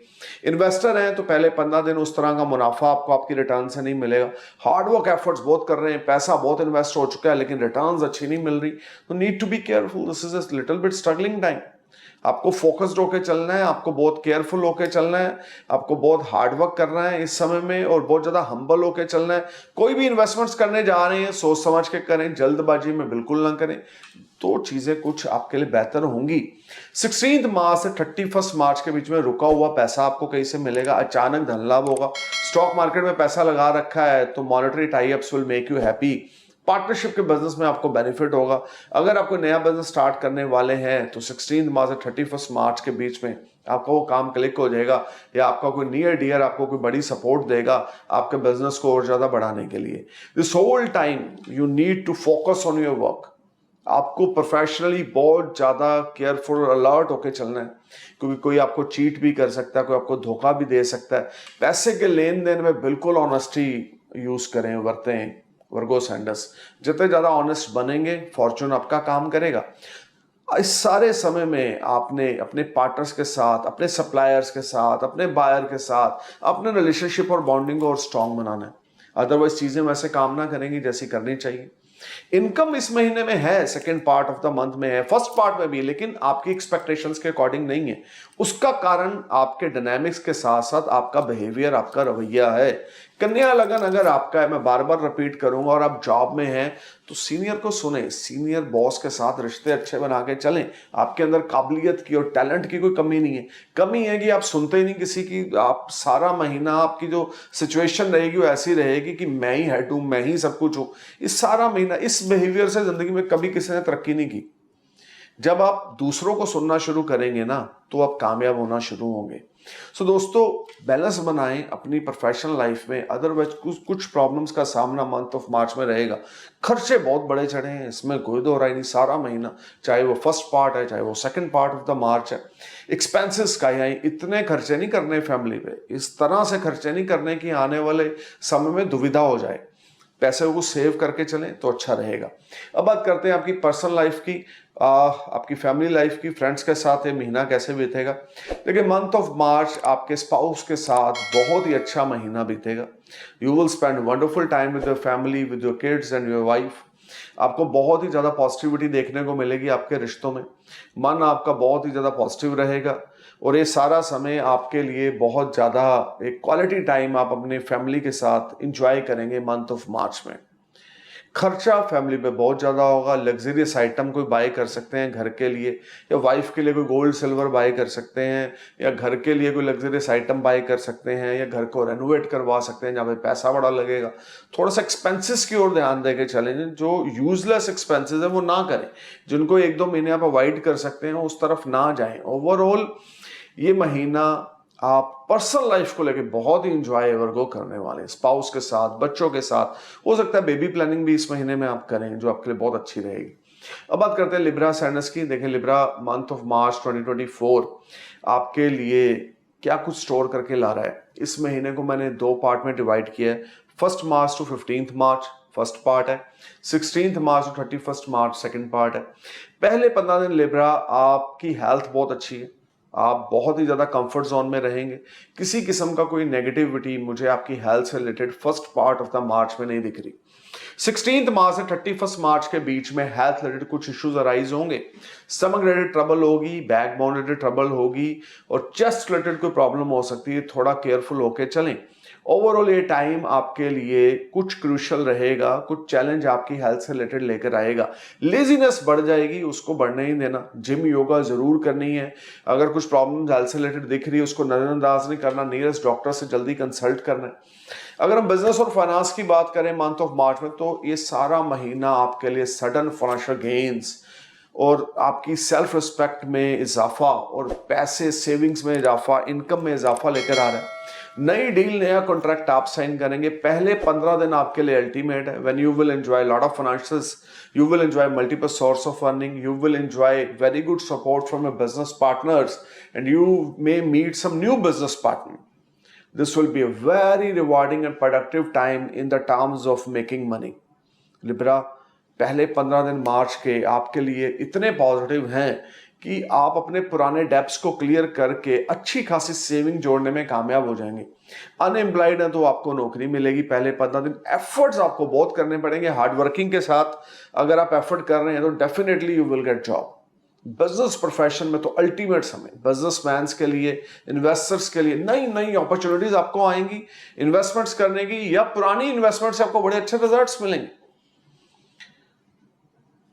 इन्वेस्टर हैं तो पहले 15 दिन उस तरह का मुनाफा आपको आपकी रिटर्न से नहीं मिलेगा। हार्डवर्क एफर्ट्स बहुत कर रहे हैं, पैसा बहुत इन्वेस्ट हो चुका है, लेकिन रिटर्न्स अच्छी नहीं मिल रही, तो need to be careful, this is a little bit struggling time. आपको फोकस्ड होकर चलना है, आपको बहुत केयरफुल होकर चलना है, आपको बहुत हार्डवर्क करना है इस समय में, और बहुत ज्यादा हम्बल होकर चलना है। कोई भी इन्वेस्टमेंट्स करने जा रहे हैं सोच समझ के करें, जल्दबाजी में बिल्कुल ना करें, तो चीजें कुछ आपके लिए बेहतर होंगी। 16 मार्च से 31 मार्च के बीच में रुका हुआ पैसा आपको कहीं से मिलेगा, अचानक धन लाभ होगा। स्टॉक मार्केट में पैसा लगा रखा है तो monetary tie ups will make you happy. Partnership के बिजनेस में आपको बेनिफिट होगा। अगर आपको नया बिजनेस स्टार्ट करने वाले हैं तो 16 मार्च से 31 मार्च के बीच में आपका वो काम क्लिक हो जाएगा, या आपका कोई नियर डियर आपको कोई बड़ी सपोर्ट देगा आपके बिजनेस को और ज्यादा बढ़ाने के लिए। This whole time you need to focus on your work. आपको प्रोफेशनली बहुत ज्यादा केयरफुल अलर्ट होकर चलना है, क्योंकि कोई आपको चीट भी कर सकता है, कोई आपको धोखा भी दे सकता है। पैसे के लेन देन में बिल्कुल ऑनेस्टी यूज करें, बरतें वर्गो सैंडस। जितने ज्यादा ऑनेस्ट बनेंगे फॉर्चून आपका काम करेगा। इस सारे समय में आपने अपने पार्टनर्स के साथ, अपने सप्लायर्स के साथ, अपने बायर के साथ अपने रिलेशनशिप और बॉन्डिंग को और स्ट्रांग बनाना है। अदरवाइज चीजें वैसे काम ना करेंगी जैसी करनी चाहिए। इनकम इस महीने में है, second part of the month में है, फर्स्ट पार्ट में भी, लेकिन आपकी एक्सपेक्टेशंस के अकॉर्डिंग नहीं है। उसका कारण आपके डायनामिक्स के साथ साथ आपका बिहेवियर, आपका रवैया है। कन्या लगन अगर आपका है, मैं बार बार रिपीट करूंगा, और आप जॉब में हैं तो सीनियर को सुने, सीनियर बॉस के साथ रिश्ते अच्छे बना के चलें। आपके अंदर काबिलियत की और टैलेंट की कोई कमी नहीं है। कमी है कि आप सुनते ही नहीं किसी की। आप सारा महीना आपकी जो सिचुएशन रहेगी वो ऐसी रहेगी कि मैं ही हेड हूं, मैं ही सब कुछ हूं। इस सारा महीना इस बिहेवियर से जिंदगी में कभी किसी ने तरक्की नहीं की। जब आप दूसरों को सुनना शुरू करेंगे ना तो आप कामयाब होना शुरू होंगे। सो दोस्तों, बैलेंस बनाएं अपनी प्रोफेशनल लाइफ में, अदरवाइज कुछ प्रॉब्लम्स का सामना मंथ ऑफ मार्च में रहेगा। खर्चे बहुत बड़े चढ़े हैं, इसमें कोई दो राय नहीं। सारा महीना, चाहे वो फर्स्ट पार्ट है चाहे वो सेकंड पार्ट ऑफ द मार्च है, एक्सपेंसेस का है। इतने खर्चे नहीं करने फैमिली पे, इस तरह से खर्चे नहीं करने कि आने वाले समय में दुविधा हो जाए। पैसे को सेव करके चलें तो अच्छा रहेगा। अब बात करते हैं आपकी पर्सनल लाइफ की, आपकी फैमिली लाइफ की। फ्रेंड्स के साथ ये महीना कैसे बीतेगा? देखिए, मंथ ऑफ मार्च आपके स्पाउस के साथ बहुत ही अच्छा महीना बीतेगा। You will spend wonderful time with your family, with your kids and your wife. आपको बहुत ही ज्यादा पॉजिटिविटी देखने को मिलेगी आपके रिश्तों में। मन आपका बहुत ही ज्यादा पॉजिटिव रहेगा, और ये सारा समय आपके लिए बहुत ज्यादा एक क्वालिटी टाइम आप अपने फैमिली के साथ इंजॉय करेंगे मंथ ऑफ मार्च में। खर्चा फैमिली पे बहुत ज्यादा होगा। लग्जरियस आइटम कोई बाय कर सकते हैं घर के लिए, या वाइफ के लिए कोई गोल्ड सिल्वर बाय कर सकते हैं, या घर के लिए कोई लग्जरियस आइटम बाय कर सकते हैं, या घर को रेनोवेट करवा सकते हैं जहाँ पे पैसा बड़ा लगेगा। थोड़ा सा एक्सपेंसेस की ओर ध्यान देके चलें। जो यूजलेस एक्सपेंसेस है वो ना करें, जिनको 1-2 महीने आप अवॉइड कर सकते हैं उस तरफ ना जाएं। ओवरऑल ये महीना आप पर्सनल लाइफ को लेके बहुत ही इंजॉयबल को करने वाले हैं, स्पाउस के साथ, बच्चों के साथ। हो सकता है बेबी प्लानिंग भी इस महीने में आप करें, जो आपके लिए बहुत अच्छी रहेगी। अब बात करते हैं लिब्रा साइनस की। देखें, लिब्रा मंथ ऑफ मार्च 2024 आपके लिए क्या कुछ स्टोर करके ला रहा है। इस महीने को मैंने 2 पार्ट में डिवाइड किया है। 1 March two 15 March first part है, 16 मार्च टू 31 मार्च सेकंड पार्ट है। पहले 15 दिन लिब्रा आपकी हेल्थ बहुत अच्छी है, आप बहुत ही ज्यादा कंफर्ट जोन में रहेंगे। किसी किस्म का कोई नेगेटिविटी मुझे आपकी हेल्थ से related first part of the March में नहीं दिख रही। 16 मार्च से 31 मार्च के बीच में हेल्थ रिलेटेड कुछ इश्यूज अराइज होंगे। स्टमक रिलेटेड ट्रबल होगी, बैक बोन रिलेटेड ट्रबल होगी, और चेस्ट रिलेटेड कोई प्रॉब्लम हो सकती है। थोड़ा केयरफुल होके चलें। ओवरऑल ये टाइम आपके लिए कुछ क्रूशियल रहेगा, कुछ चैलेंज आपकी हेल्थ से रिलेटेड लेकर आएगा। लेजीनेस बढ़ जाएगी, उसको बढ़ने ही देना। जिम योगा जरूर करनी है। अगर कुछ प्रॉब्लम हेल्थ से रिलेटेड दिख रही है उसको नजरअंदाज नहीं करना, नियरेस्ट डॉक्टर से जल्दी कंसल्ट करना है। अगर हम बिजनेस और फाइनेंस की बात करें मंथ ऑफ मार्च में, तो ये सारा महीना आपके लिए सडन फाइनेंशियल गेन्स और आपकी सेल्फ रिस्पेक्ट में इजाफा और पैसे सेविंग्स में इजाफा, इनकम में इजाफा लेकर आ रहा है। नई डील, नया कॉन्ट्रैक्ट आप साइन करेंगे। पहले 15 दिन आपके लिए अल्टीमेट है, when you will enjoy lot of financials, you will enjoy multiple source of earning, you will enjoy very good support from your business partners, and you may meet some new business partner. This will be a very rewarding and productive time in the terms of making money. Libra, पहले 15 दिन मार्च के आपके लिए इतने positive हैं कि आप अपने पुराने डेब्ट्स को क्लियर करके अच्छी खासी सेविंग जोड़ने में कामयाब हो जाएंगे। अनएम्प्लॉयड है तो आपको नौकरी मिलेगी। पहले 15 दिन एफर्ट्स आपको बहुत करने पड़ेंगे, हार्डवर्किंग के साथ अगर आप एफर्ट कर रहे हैं तो definitely you will get job. Business profession में तो अल्टीमेट समय, बिजनेसमैन के लिए, इन्वेस्टर्स के लिए नई नई अपॉर्चुनिटीज आपको आएंगी इन्वेस्टमेंट्स करने की, या पुरानी इन्वेस्टमेंट से आपको बड़े अच्छे रिजल्ट्स मिलेंगे।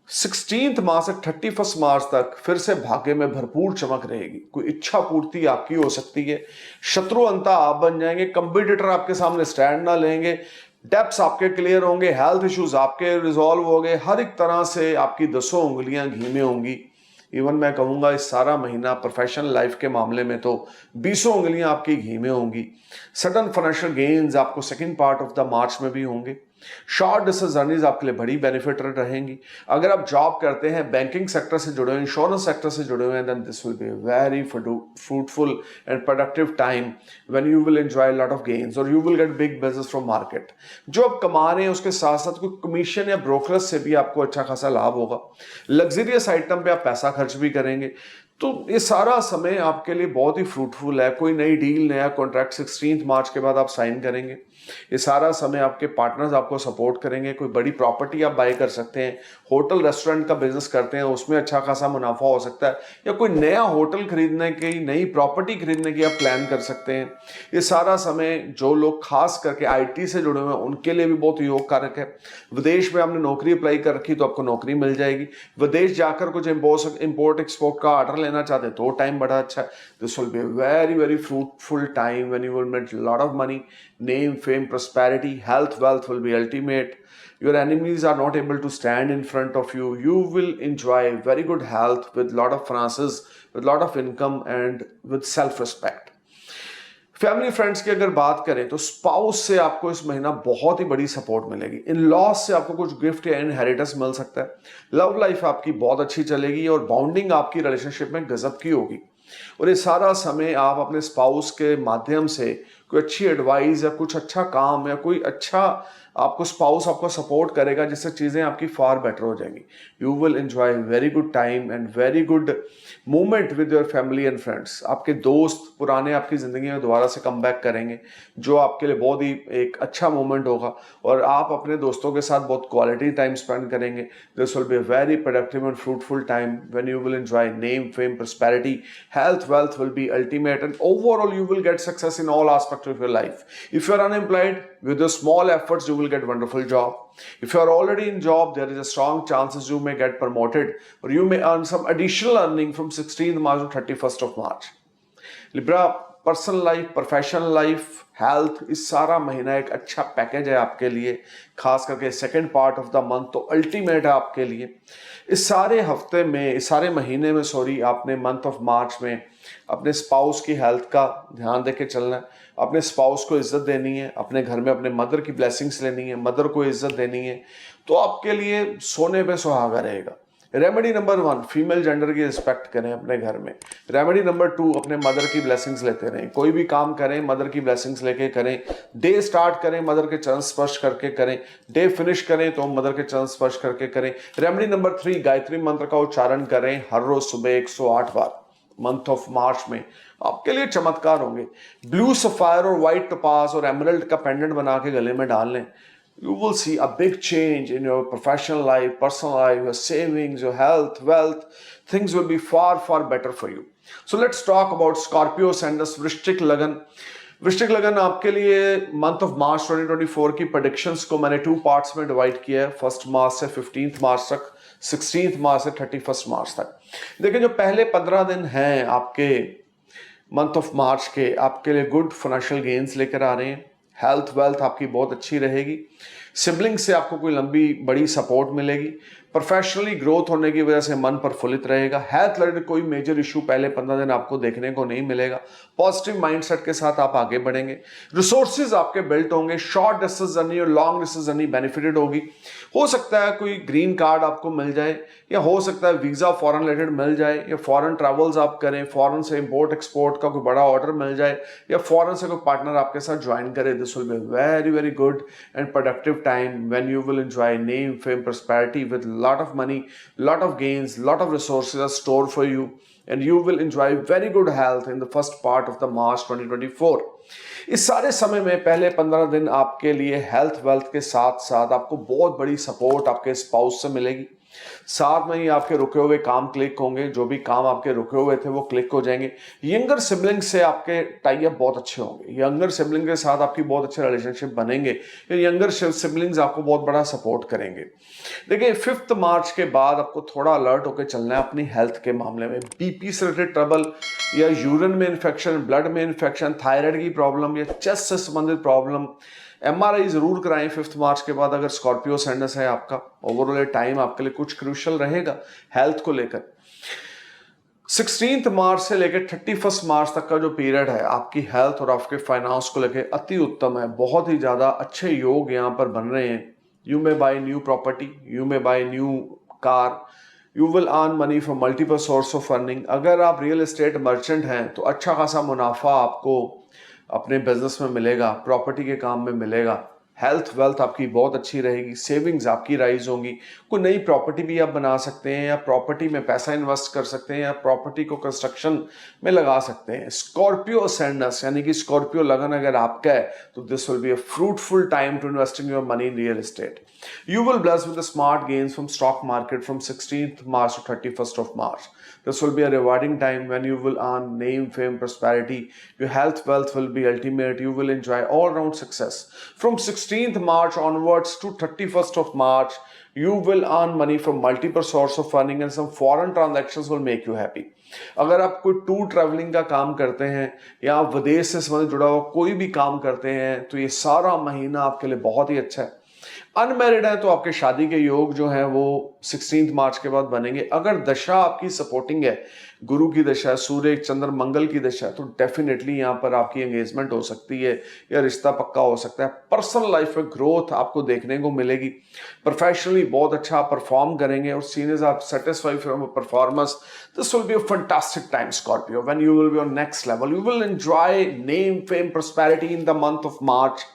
16 मार्च से 31 मार्च तक फिर से भाग्य में भरपूर चमक रहेगी। कोई इच्छा पूर्ति आपकी हो सकती है, शत्रु अंता आप बन जाएंगे, कंपटीटर आपके सामने स्टैंड ना लेंगे, डेप्स आपके क्लियर होंगे, हेल्थ इश्यूज आपके रिजॉल्व हो गए, हर एक तरह से आपकी 10 उंगलियां घी में होंगी। इवन मैं कहूँगा इस सारा महीना प्रोफेशनल लाइफ के मामले में तो 20 उंगलियां आपकी घी में होंगी। सडन फाइनेंशियल गेन्स आपको second part of the March में भी होंगे। शॉर्ट डिस्टेंस जर्नीज आपके लिए बड़ी बेनिफिट रहेंगी। अगर आप जॉब करते हैं, बैंकिंग सेक्टर से जुड़े हुए, इंश्योरेंस सेक्टर से जुड़े हुए हैं, then this will be very fruitful and productive time when you will enjoy lot of gains और you will get big business from market. जो आप कमा रहे हैं उसके साथ साथ कोई कमीशन या ब्रोकरेज से भी आपको अच्छा खासा लाभ होगा। लग्जरियस आइटम पे आप पैसा खर्च भी करेंगे। तो ये सारा समय आपके लिए बहुत ही फ्रूटफुल है। कोई नई डील, नया कॉन्ट्रैक्ट 16 मार्च के बाद आप साइन करेंगे। ये सारा समय आपके पार्टनर्स आपको सपोर्ट करेंगे। कोई बड़ी प्रॉपर्टी आप बाय कर सकते हैं। होटल रेस्टोरेंट का बिजनेस करते हैं, उसमें अच्छा खासा मुनाफा हो सकता है, या कोई नया होटल खरीदने की, नई प्रॉपर्टी खरीदने की आप प्लान कर सकते हैं। ये सारा समय जो लोग खास करके आईटी से जुड़े हुए हैं उनके लिए भी बहुत योग कारक है। विदेश में आपने नौकरी अप्लाई कर रखी तो आपको नौकरी मिल जाएगी। विदेश जाकर कुछ इंपोर्ट एक्सपोर्ट का ऑर्डर लेना चाहते हैं तो टाइम बड़ा अच्छा है। This will be very very fruitful time when you will make lot of money, name, fame, prosperity, health, wealth will be ultimate. Your enemies are not able to stand in front of you. You will enjoy very good health with lot of finances, with lot of income and with self-respect. Family friends की अगर बात करें तो spouse से आपको इस महीना बहुत ही बड़ी सपोर्ट मिलेगी। इन लॉस से आपको कुछ गिफ्ट या इनहेरिटेंस मिल सकता है। लव लाइफ आपकी बहुत अच्छी चलेगी और बॉन्डिंग आपकी रिलेशनशिप में गजब की होगी। और ये सारा समय आप अपने स्पाउस के माध्यम से कोई अच्छी एडवाइस या कुछ अच्छा काम या कोई अच्छा आपको स्पाउस आपको सपोर्ट करेगा, जिससे चीज़ें आपकी फार बेटर हो जाएंगी। You will enjoy very good time and very good moment with your family and friends. आपके दोस्त पुराने आपकी ज़िंदगी में दोबारा से कम बैक करेंगे, जो आपके लिए बहुत ही एक अच्छा मोमेंट होगा और आप अपने दोस्तों के साथ बहुत क्वालिटी टाइम स्पेंड करेंगे। This will be a very productive and fruitful time when you will enjoy name, fame, prosperity, health, wealth will be ultimate, and overall you will get success in all aspects of your life. If you are unemployed, with your small efforts you will get wonderful job. If you are already in job, there is a strong chances you may get promoted or you may earn some additional earning from 16th March to 31st of March. Libra, personal life, professional life, health, इस सारा महीना एक अच्छा package है आपके लिए। खास करके second part of the month तो अल्टीमेट है आपके लिए। इस सारे हफ्ते में, इस सारे महीने में सॉरी, आपने मंथ ऑफ मार्च में अपने स्पाउस की हेल्थ का ध्यान देके चलना है। अपने स्पाउस को इज्जत देनी है। अपने घर में अपने मदर की ब्लेसिंग्स लेनी है, मदर को इज्जत देनी है, तो आपके लिए सोने पे सुहागा रहेगा। रेमेडी नंबर 1, फीमेल जेंडर की रिस्पेक्ट करें अपने घर में। रेमेडी नंबर 2, अपने मदर की ब्लेसिंग्स लेते रहें। कोई भी काम करें मदर की ब्लेसिंग्स लेके करें। डे स्टार्ट करें मदर के चरण स्पर्श करके करें। डे फिनिश करें तो मदर के चरण स्पर्श करके करें। रेमेडी नंबर 3, गायत्री मंत्र का उच्चारण करें हर रोज सुबह 108 बार। मंथ ऑफ मार्च में आपके लिए चमत्कार होंगे। ब्लू सफायर और व्हाइट टोपाज और एमरल्ड का पेंडेंट बना के गले में डाल लें। You will see a big change in your professional life, personal life, your savings, your health, wealth. Things will be far, far better for you. So let's talk about Scorpio and this वृश्चिक लगन। वृश्चिक लगन आपके लिए month of March 2024 की predictions को मैंने 2 parts में डिवाइड किया है। 1 मार्च से 15 मार्च तक, 16 मार्च से 31 मार्च तक। देखिए, जो पहले 15 दिन हैं आपके मंथ ऑफ मार्च के, आपके लिए गुड फाइनेंशियल गेन्स लेकर आ रहे हैं। हेल्थ वेल्थ आपकी बहुत अच्छी रहेगी। सिबलिंग से आपको कोई लंबी बड़ी सपोर्ट मिलेगी। प्रोफेशनली ग्रोथ होने की वजह से मन प्रफुल्लित रहेगा। हेल्थ रिलेटेड कोई मेजर इशू पहले 15 दिन आपको देखने को नहीं मिलेगा। पॉजिटिव माइंडसेट के साथ आप आगे बढ़ेंगे। रिसोर्सेज आपके बिल्ट होंगे। शॉर्ट डिस्टेंस जर्नी और लॉन्ग डिस्टेंस जर्नी बेनिफिटेड होगी। हो सकता है कोई ग्रीन कार्ड आपको मिल जाए, या हो सकता है वीजा फॉरेन रिलेटेड मिल जाए, या फॉरेन ट्रैवल्स आप करें, फॉरेन से इंपोर्ट एक्सपोर्ट का कोई बड़ा ऑर्डर मिल जाए, या फॉरेन से कोई पार्टनर आपके साथ ज्वाइन करे। This will be very very good and productive time when you will enjoy name, fame, prosperity with lot of money, lot of gains, lot of resources are stored for you, and you will enjoy very good health in the first part of the March 2024. इस सारे समय में पहले 15 दिन आपके लिए health wealth के साथ साथ आपको बहुत बड़ी सपोर्ट आपके स्पाउस से मिलेगी। साथ में ही आपके रुके हुए काम क्लिक होंगे। जो भी काम आपके रुके हुए थे वो क्लिक हो जाएंगे। यंगर सिबलिंग से आपके टाई अप बहुत अच्छे होंगे। यंगर सिबलिंग के साथ आपकी बहुत अच्छे रिलेशनशिप बनेंगे। यंगर सिबलिंग्स आपको बहुत बड़ा सपोर्ट करेंगे। देखिए, 5 मार्च के बाद आपको थोड़ा अलर्ट होकर चलना है अपनी हेल्थ के मामले में। बीपी से रिलेटेड ट्रबल, या यूरिन में इन्फेक्शन, ब्लड में इन्फेक्शन, थायराइड की प्रॉब्लम, या चेस्ट से संबंधित प्रॉब्लम, MRI जरूर कराएं 5 मार्च के बाद अगर स्कॉर्पियो असेंडेंस है आपका। ओवरऑल टाइम आपके लिए कुछ क्रूशियल रहेगा हेल्थ को लेकर। 16 मार्च से लेकर 31 मार्च तक का जो पीरियड है आपकी हेल्थ और आपके फाइनेंस को लेकर अति उत्तम है। बहुत ही ज्यादा अच्छे योग यहाँ पर बन रहे हैं। You may buy new property, you may buy new car, you will earn money from multiple source of earning. अगर आप रियल एस्टेट मर्चेंट हैं तो अच्छा खासा मुनाफा आपको अपने बिजनेस में मिलेगा, प्रॉपर्टी के काम में मिलेगा। हेल्थ वेल्थ आपकी बहुत अच्छी रहेगी, सेविंग्स आपकी राइज होंगी। कोई नई प्रॉपर्टी भी आप बना सकते हैं या प्रॉपर्टी में पैसा इन्वेस्ट कर सकते हैं या प्रॉपर्टी को कंस्ट्रक्शन में लगा सकते हैं। स्कॉर्पियो असेंडेंस यानी कि स्कॉर्पियो लगन अगर आपका है तो this will be a fruitful time to investing your money in real estate. You will bless with the smart gains from stock market from 16th March to 31st of March. This will be a rewarding time when you will earn name, fame, prosperity. Your health, wealth will be ultimate. You will enjoy all-round success. From 16th March onwards to 31st of March, you will earn money from multiple source of earning and some foreign transactions will make you happy. अगर आप कोई tour travelling का काम करते हैं या आप विदेश से संबंधित जुड़ा हुआ कोई भी काम करते हैं तो ये सारा महीना आपके लिए बहुत ही अच्छा है। अनमैरिड है तो आपके शादी के योग जो है वो 16 मार्च के बाद बनेंगे। अगर दशा आपकी सपोर्टिंग है, गुरु की दशा, सूर्य चंद्र मंगल की दशा है, तो डेफिनेटली यहाँ पर आपकी एंगेजमेंट हो सकती है या रिश्ता पक्का हो सकता है। पर्सनल लाइफ में ग्रोथ आपको देखने को मिलेगी। प्रोफेशनली बहुत अच्छा परफॉर्म करेंगे और सीनियर्स आप satisfy from performance. This will be a fantastic time Scorpio when you will be on next level. You will enjoy name, fame, prosperity in the month of March.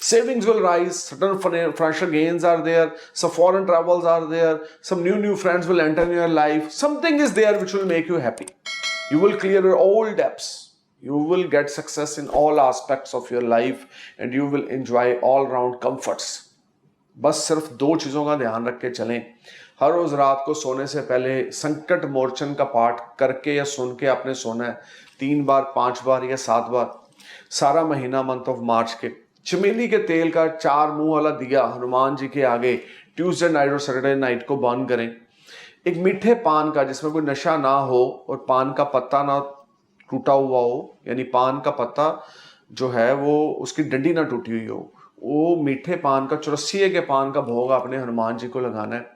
Savings will rise, certain financial gains are there, some foreign travels are there, some new friends will enter in your life. Something is there which will make you happy. You will clear your all debts. You will get success in all aspects of your life and you will enjoy all round comforts. बस सिर्फ 2 चीज़ों का ध्यान रख के चलें। हर रोज़ रात को सोने से पहले संकट मोचन का पाठ करके या सुन के आपने सोना है 3 बार, 5 बार या 7 बार। सारा महीना मंथ ऑफ मार्च के चमेली के तेल का 4 मुंह वाला दिया हनुमान जी के आगे ट्यूसडे नाइट और सैटरडे नाइट को बर्न करें। एक मीठे पान का जिसमें कोई नशा ना हो और पान का पत्ता ना टूटा हुआ हो, यानी पान का पत्ता जो है वो उसकी डंडी ना टूटी हुई हो, वो मीठे पान का, चौरसिए के पान का भोग आपने हनुमान जी को लगाना है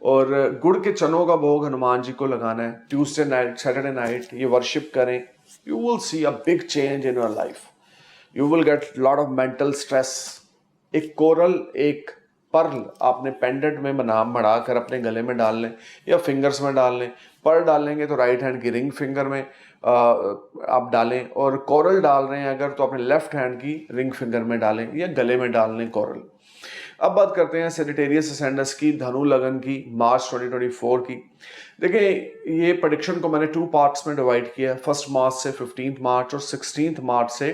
और गुड़ के चनों का भोग हनुमान जी को लगाना है। ट्यूसडे नाइट, सैटरडे नाइट ये वर्शिप करें। You will see a big change in your life. You will get lot of mental stress. एक कोरल, एक पर्ल आपने पेंडेंट में मढ़ा कर अपने गले में डाल लें या फिंगर्स में डाल लें। पर्ल डालेंगे तो राइट हैंड की रिंग फिंगर में आप डालें और कोरल डाल रहे हैं अगर तो अपने लेफ्ट हैंड की रिंग फिंगर में डालें या गले में डाल लें कोरल। अब बात करते हैं सेजिटेरियस असेंडेंस की, धनु लगन की, मार्च 2024 की। देखिए ये प्रेडिक्शन को मैंने 2 पार्ट्स में डिवाइड किया है, 1 मार्च से 15 मार्च और 16 मार्च से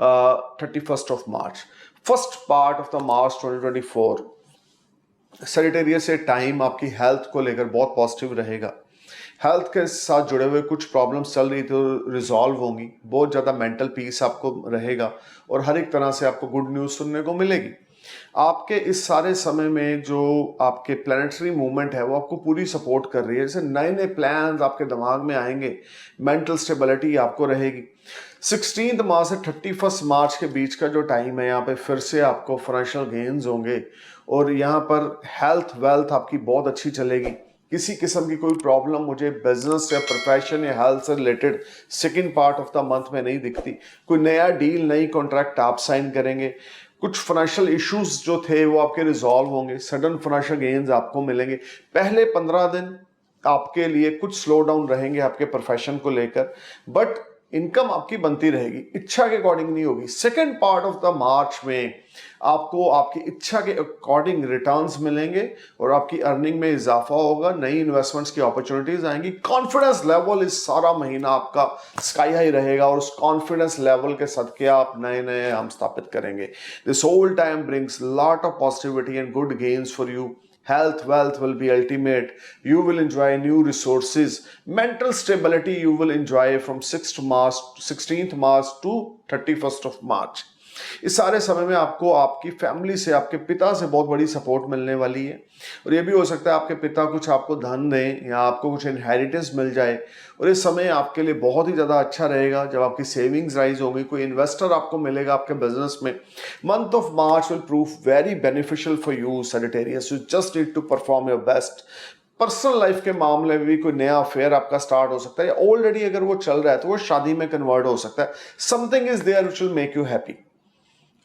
31 of March. First part of the March 2024 Sagittarius से टाइम आपकी हेल्थ को लेकर बहुत पॉजिटिव रहेगा। हेल्थ के साथ जुड़े हुए कुछ प्रॉब्लम्स चल रही थी तो रिजॉल्व होंगी। बहुत ज़्यादा मेंटल पीस आपको रहेगा और हर एक तरह से आपको गुड न्यूज़ सुनने को मिलेगी। आपके इस सारे समय में जो आपके प्लैनेटरी मूवमेंट है वो आपको पूरी सपोर्ट कर रही है। जैसे नए नए प्लान्स आपके दिमाग में आएंगे, मेंटल स्टेबिलिटी आपको रहेगी। 16 मार्च से 31 मार्च के बीच का जो टाइम है यहाँ पे फिर से आपको फाइनेंशियल गेन्स होंगे और यहाँ पर हेल्थ वेल्थ आपकी बहुत अच्छी चलेगी। किसी किस्म की कोई प्रॉब्लम मुझे बिजनेस या प्रोफेशन या हेल्थ से related second part of the month में नहीं दिखती। कोई नया डील, नई कॉन्ट्रैक्ट आप साइन करेंगे। कुछ फाइनेंशियल इश्यूज जो थे वो आपके रिजॉल्व होंगे। सडन फाइनेंशियल गेन्स आपको मिलेंगे। पहले 15 दिन आपके लिए कुछ स्लो डाउन रहेंगे आपके प्रोफेशन को लेकर, बट इनकम आपकी बनती रहेगी। इच्छा के अकॉर्डिंग नहीं होगी। Second part of the March में आपको आपकी इच्छा के अकॉर्डिंग रिटर्न्स मिलेंगे और आपकी अर्निंग में इजाफा होगा। नई इन्वेस्टमेंट्स की अपॉर्चुनिटीज आएंगी। कॉन्फिडेंस लेवल इस सारा महीना आपका स्काई हाई रहेगा और उस कॉन्फिडेंस लेवल के सदके आप नए नए हम स्थापित करेंगे। This whole time brings lot of positivity and good gains for you. Health, wealth will be ultimate. You will enjoy new resources. Mental stability you will enjoy from 16th March to 31st of March. इस सारे समय में आपको आपकी family से, आपके पिता से बहुत बड़ी सपोर्ट मिलने वाली है। और ये भी हो सकता है आपके पिता कुछ आपको धन दें या आपको कुछ इनहेरिटेंस मिल जाए। और इस समय आपके लिए बहुत ही ज़्यादा अच्छा रहेगा जब आपकी सेविंग्स राइज होगी, कोई इन्वेस्टर आपको मिलेगा आपके बिजनेस में। Month of March will prove very beneficial for you Sagittarius. You just need to perform your best. Personal life के मामले में भी कोई नया अफेयर आपका स्टार्ट हो सकता है, या ऑलरेडी अगर वो चल रहा है तो वो शादी में कन्वर्ट हो सकता है। Something is there which will make you happy.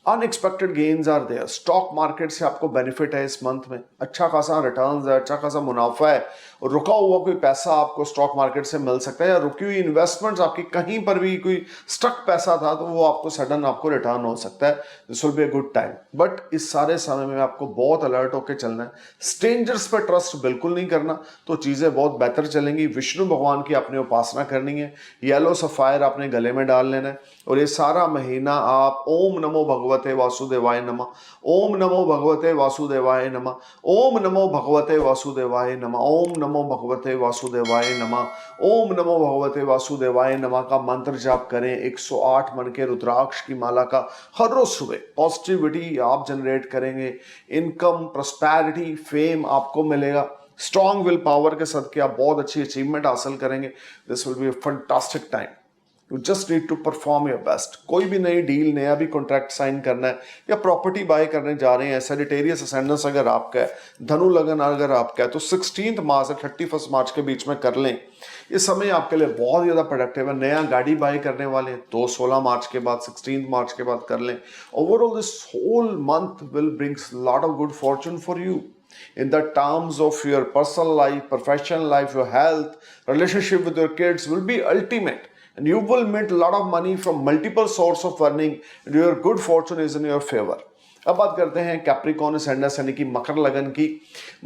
Unexpected gains are there. Stock market से आपको बेनिफिट है इस मंथ में, अच्छा खासा रिटर्न्स है, अच्छा खासा मुनाफा है, और रुका हुआ कोई पैसा आपको स्टॉक मार्केट से मिल सकता है, या रुकी हुई इन्वेस्टमेंट्स आपकी कहीं पर भी कोई स्टक पैसा था तो वो आपको सडन आपको रिटर्न हो सकता है। This will be a good time. But इस सारे समय में आपको बहुत अलर्ट होकर चलना है। स्ट्रेंजर्स पर ट्रस्ट बिल्कुल नहीं करना, तो चीज़ें बहुत बेहतर चलेंगी। विष्णु भगवान की आपने उपासना करनी है, येलो सफायर आपने गले में डाल लेना है, और ये सारा महीना आप ओम नमो भगवते वासुदेवाय नमः, ओम नमो भगवते वासुदेवाय नमः, ओम नमो भगवते वासुदेवाय नमः, ओम नमो भगवते वासुदेवाय नमः, ओम नमो भगवते वासुदेवाय नमः का मंत्र जाप करें। 108 मन के रुद्राक्ष की माला का हर रोज सुबह। पॉजिटिविटी आप जनरेट करेंगे, इनकम, प्रॉस्पेरिटी, फेम आपको मिलेगा। स्ट्रॉन्ग विल पावर के सदके आप बहुत अच्छी अचीवमेंट हासिल करेंगे। This will be a fantastic time. You just need to perform your best. कोई भी नई डील, नया भी कॉन्ट्रैक्ट साइन करना है, या प्रॉपर्टी बाय करने जा रहे हैं, सजिटेरियस असेंडेंस अगर आपका है, धनु लगन अगर आपका है, तो 16 मार्च से 31 मार्च के बीच में कर लें। ये समय आपके लिए बहुत ज़्यादा प्रोडक्टिव है। नया गाड़ी बाय करने वाले हैं तो 16 मार्च के बाद, 16 मार्च के बाद कर लें। Overall this whole month will brings lot of good fortune for you in the terms of your personal life, professional life, your health, relationship with your kids will be ultimate, and you will meet a lot of money from multiple sources of earning, and your good fortune is in your favor. अब बात करते हैं Capricorn ascendant यानी कि मकर लगन की।